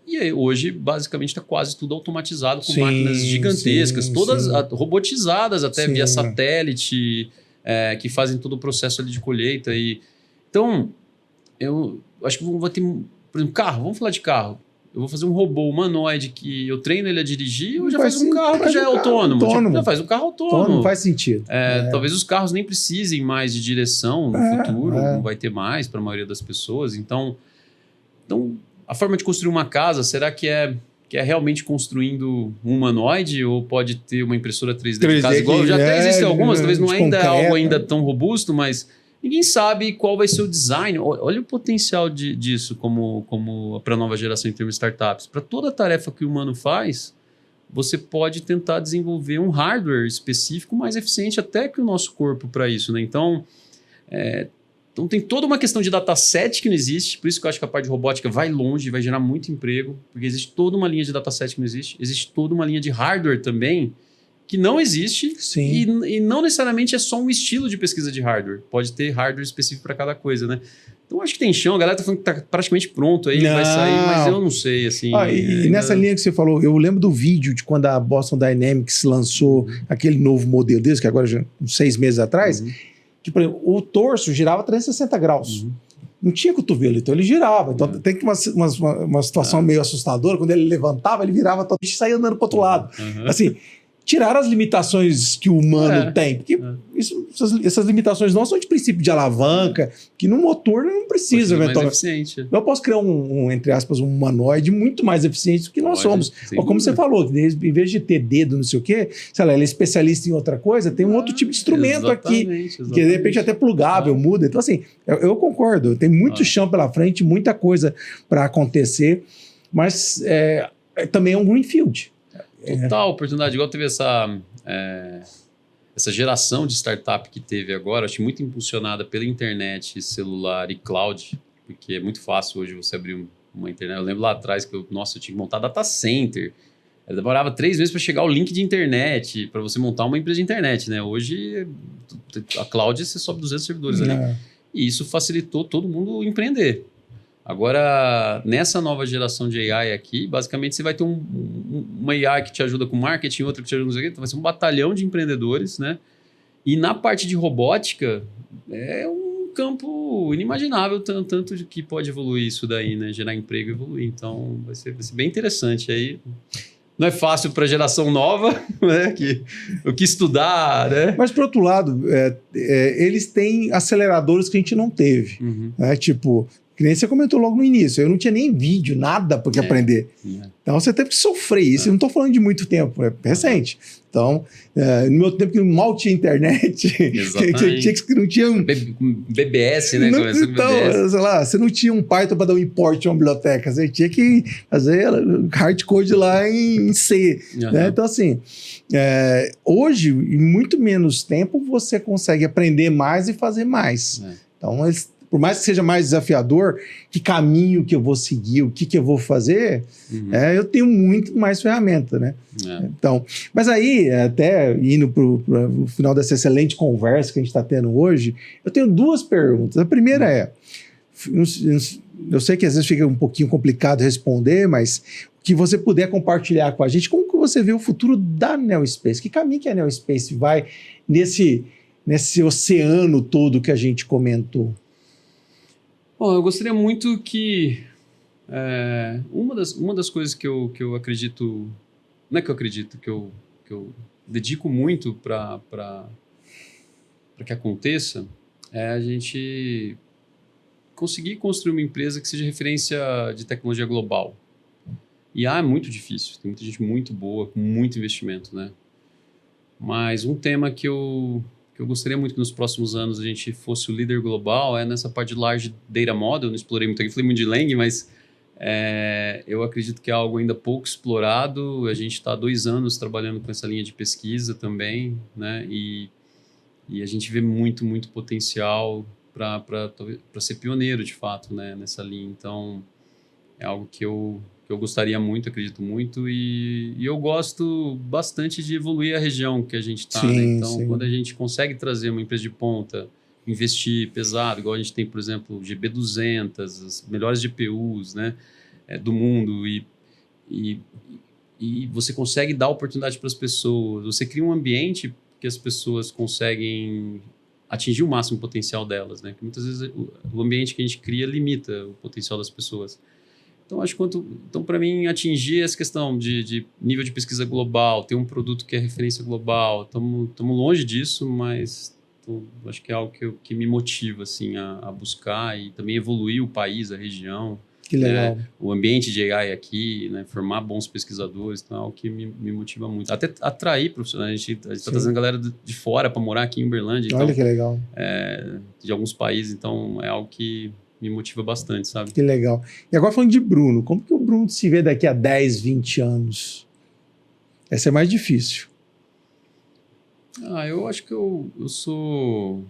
E aí, hoje, basicamente, está quase tudo automatizado com máquinas gigantescas, todas robotizadas até via satélite... que fazem todo o processo ali de colheita. Então, eu acho que vou ter, por exemplo, carro. Vamos falar de carro. Eu vou fazer um robô humanoide que eu treino ele a dirigir, ou já faz um carro que já é autônomo. Já faz um carro autônomo.
Não faz sentido.
Talvez os carros nem precisem mais de direção no futuro, não vai ter mais para a maioria das pessoas. Então, a forma de construir uma casa, será que é realmente construindo um humanoide ou pode ter uma impressora 3D de casa igual? Já até existem algumas, talvez não ainda é algo ainda tão robusto, mas ninguém sabe qual vai ser o design. Olha o potencial disso como para a nova geração em termos de startups. Para toda tarefa que o humano faz, você pode tentar desenvolver um hardware específico mais eficiente até que o nosso corpo para isso, né? Então tem toda uma questão de dataset que não existe, por isso que eu acho que a parte de robótica vai longe, vai gerar muito emprego, porque existe toda uma linha de dataset que não existe, existe toda uma linha de hardware também que não existe e não necessariamente é só um estilo de pesquisa de hardware, pode ter hardware específico para cada coisa, né? Então acho que tem chão, a galera tá falando que tá praticamente pronto aí, vai sair, mas eu não sei, assim...
E nessa linha que você falou, eu lembro do vídeo de quando a Boston Dynamics lançou aquele novo modelo deles, que agora já uns 6 meses atrás, que, por exemplo, o torso girava 360 graus. Não tinha cotovelo, então ele girava. Então tem que uma situação meio assustadora. Quando ele levantava, ele virava todo e saía andando para o outro lado. Assim, tiraram as limitações que o humano tem. Porque essas limitações não são de princípio de alavanca, que no motor não precisa, eventualmente. Eu posso criar entre aspas, um humanoide muito mais eficiente do que nós somos. Ou como você falou, em vez de ter dedo, não sei o quê, sei lá, ele é especialista em outra coisa, tem um outro tipo de instrumento aqui, que de repente é até plugável, muda. Então, assim, eu concordo, tem muito chão pela frente, muita coisa para acontecer, mas também é um greenfield.
Total oportunidade. Igual teve essa geração de startup que teve agora, acho muito impulsionada pela internet, celular e cloud, porque é muito fácil hoje você abrir uma internet. Eu lembro lá atrás que eu tinha que montar data center. Eu demorava 3 meses para chegar o link de internet, para você montar uma empresa de internet, né? Hoje, a cloud, você sobe 200 servidores ali. E isso facilitou todo mundo empreender. Agora, nessa nova geração de AI aqui, basicamente você vai ter uma AI que te ajuda com marketing, outra que te ajuda com isso aqui. Então vai ser um batalhão de empreendedores, né? E na parte de robótica, é um campo inimaginável, tanto de que pode evoluir isso daí, né? Gerar emprego e evoluir. Então, vai ser bem interessante aí. Não é fácil para a geração nova, né? O que estudar, né?
Mas, por outro lado, eles têm aceleradores que a gente não teve. Né? Tipo, que nem você comentou logo no início, eu não tinha nem vídeo, nada para aprender. Então, você teve que sofrer isso. Eu não estou falando de muito tempo, é recente. Então, no meu tempo que mal tinha internet, não tinha um...
BBS, né?
Então, BBS. Sei lá, você não tinha um Python para dar um import em uma biblioteca, você tinha que fazer hardcode lá em C. Né? Então, assim, hoje, em muito menos tempo, você consegue aprender mais e fazer mais. Então, por mais que seja mais desafiador, que caminho que eu vou seguir, o que eu vou fazer, eu tenho muito mais ferramenta, né? Então, mas aí, até indo para o final dessa excelente conversa que a gente está tendo hoje, eu tenho 2 perguntas. A primeira é, eu sei que às vezes fica um pouquinho complicado responder, mas que você puder compartilhar com a gente, como que você vê o futuro da Neospace? Que caminho que a Neospace vai nesse oceano todo que a gente comentou?
Bom, eu gostaria muito que uma das coisas que eu acredito, não é que eu acredito, que eu dedico muito para que aconteça, é a gente conseguir construir uma empresa que seja referência de tecnologia global. E é muito difícil, tem muita gente muito boa, com muito investimento, né? Mas um tema que eu gostaria muito que nos próximos anos a gente fosse o líder global é nessa parte de Large Data Model. Não explorei muito aqui, falei muito de Lang, mas eu acredito que é algo ainda pouco explorado. A gente está há 2 anos trabalhando com essa linha de pesquisa também, né? E a gente vê muito, muito potencial para ser pioneiro, de fato, né? Nessa linha. Então, é algo que eu gostaria muito, acredito muito, e eu gosto bastante de evoluir a região que a gente está, né? Então, quando a gente consegue trazer uma empresa de ponta, investir pesado, igual a gente tem, por exemplo, o GB200, as melhores GPUs, né, do mundo, e você consegue dar oportunidade para as pessoas, você cria um ambiente que as pessoas conseguem atingir o máximo potencial delas, né? Porque muitas vezes o ambiente que a gente cria limita o potencial das pessoas. Então, para mim, atingir essa questão de nível de pesquisa global, ter um produto que é referência global, estamos longe disso, mas acho que é algo que me motiva assim, a buscar e também evoluir o país, a região.
Que legal.
O ambiente de AI aqui, né, formar bons pesquisadores, então é algo que me motiva muito. Até atrair profissionais. A gente está trazendo galera de fora para morar aqui em Uberlândia. Então,
olha que legal.
De alguns países, então é algo que me motiva bastante, sabe?
Que legal. E agora falando de Bruno, como que o Bruno se vê daqui a 10, 20 anos? Essa é mais difícil.
Eu acho que eu sou...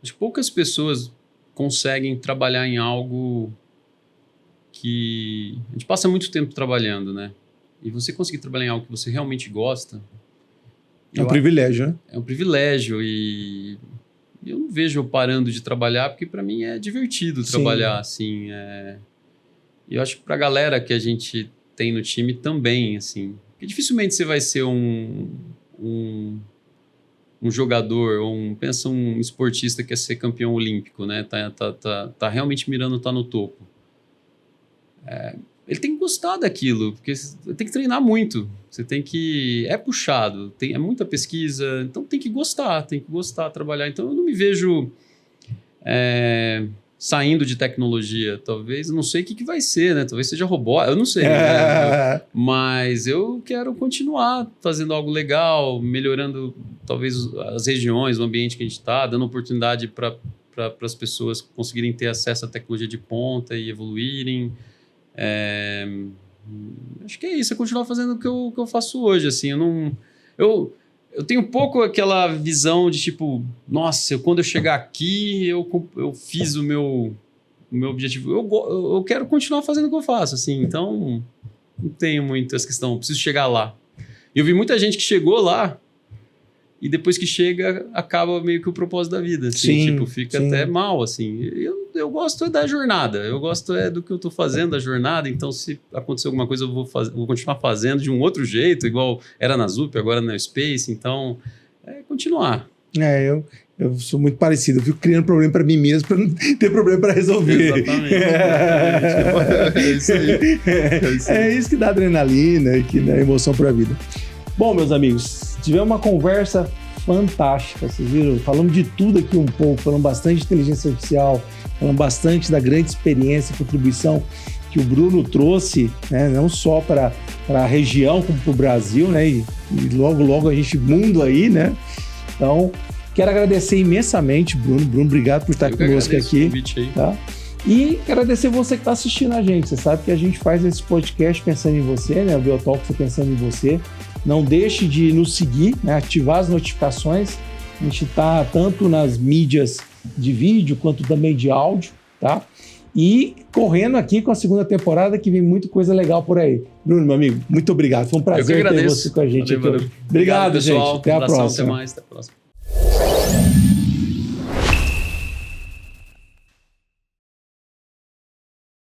Acho que poucas pessoas conseguem trabalhar em algo que... A gente passa muito tempo trabalhando, né? E você conseguir trabalhar em algo que você realmente gosta...
É um privilégio, né?
É um privilégio e... Eu não vejo eu parando de trabalhar, porque para mim é divertido trabalhar, assim. E eu acho que para a galera que a gente tem no time também, assim. Porque dificilmente você vai ser um jogador, pensa um esportista que quer ser campeão olímpico, né? Tá realmente mirando estar no topo. Ele tem que gostar daquilo, porque tem que treinar muito. Você tem que... É puxado, é muita pesquisa, então tem que gostar trabalhar. Então eu não me vejo saindo de tecnologia. Talvez, não sei o que vai ser, né? Talvez seja robô, eu não sei. Né? Mas eu quero continuar fazendo algo legal, melhorando talvez as regiões, o ambiente que a gente está, dando oportunidade para as pessoas conseguirem ter acesso à tecnologia de ponta e evoluírem. Acho que é isso, é continuar fazendo o que eu faço hoje, assim, eu tenho um pouco aquela visão de tipo, nossa, quando eu chegar aqui, eu fiz o meu objetivo. Eu quero continuar fazendo o que eu faço, assim, então não tenho muito essa questão, preciso chegar lá. Eu vi muita gente que chegou lá e depois que chega, acaba meio que o propósito da vida, assim,
Sim,
tipo, fica
sim.
até mal, assim. Eu gosto da jornada, eu gosto do que eu tô fazendo da jornada, então se acontecer alguma coisa eu vou continuar fazendo de um outro jeito, igual era na Zup, agora na Space, então continuar.
Eu sou muito parecido, eu fico criando problema para mim mesmo para não ter problema para resolver.
Exatamente. É isso aí.
É isso que dá adrenalina e que dá emoção para a vida. Bom, meus amigos, tivemos uma conversa fantástica, vocês viram? Falamos de tudo aqui um pouco, falamos bastante de inteligência artificial, falamos bastante da grande experiência e contribuição que o Bruno trouxe, né? Não só para a região, como para o Brasil, né? E logo a gente mundo aí, né? Então, quero agradecer imensamente, Bruno. Bruno, obrigado por estar conosco aqui. Tá? E agradecer você que está assistindo a gente. Você sabe que a gente faz esse podcast pensando em você, né? O Biotalks pensando em você. Não deixe de nos seguir, né? Ativar as notificações. A gente está tanto nas mídias de vídeo quanto também de áudio, tá? E correndo aqui com a segunda temporada, que vem muita coisa legal por aí. Bruno, meu amigo, muito obrigado. Foi um prazer ter você com a gente aqui. Obrigado, pessoal. Gente. Até a próxima.
Até mais. Até a próxima.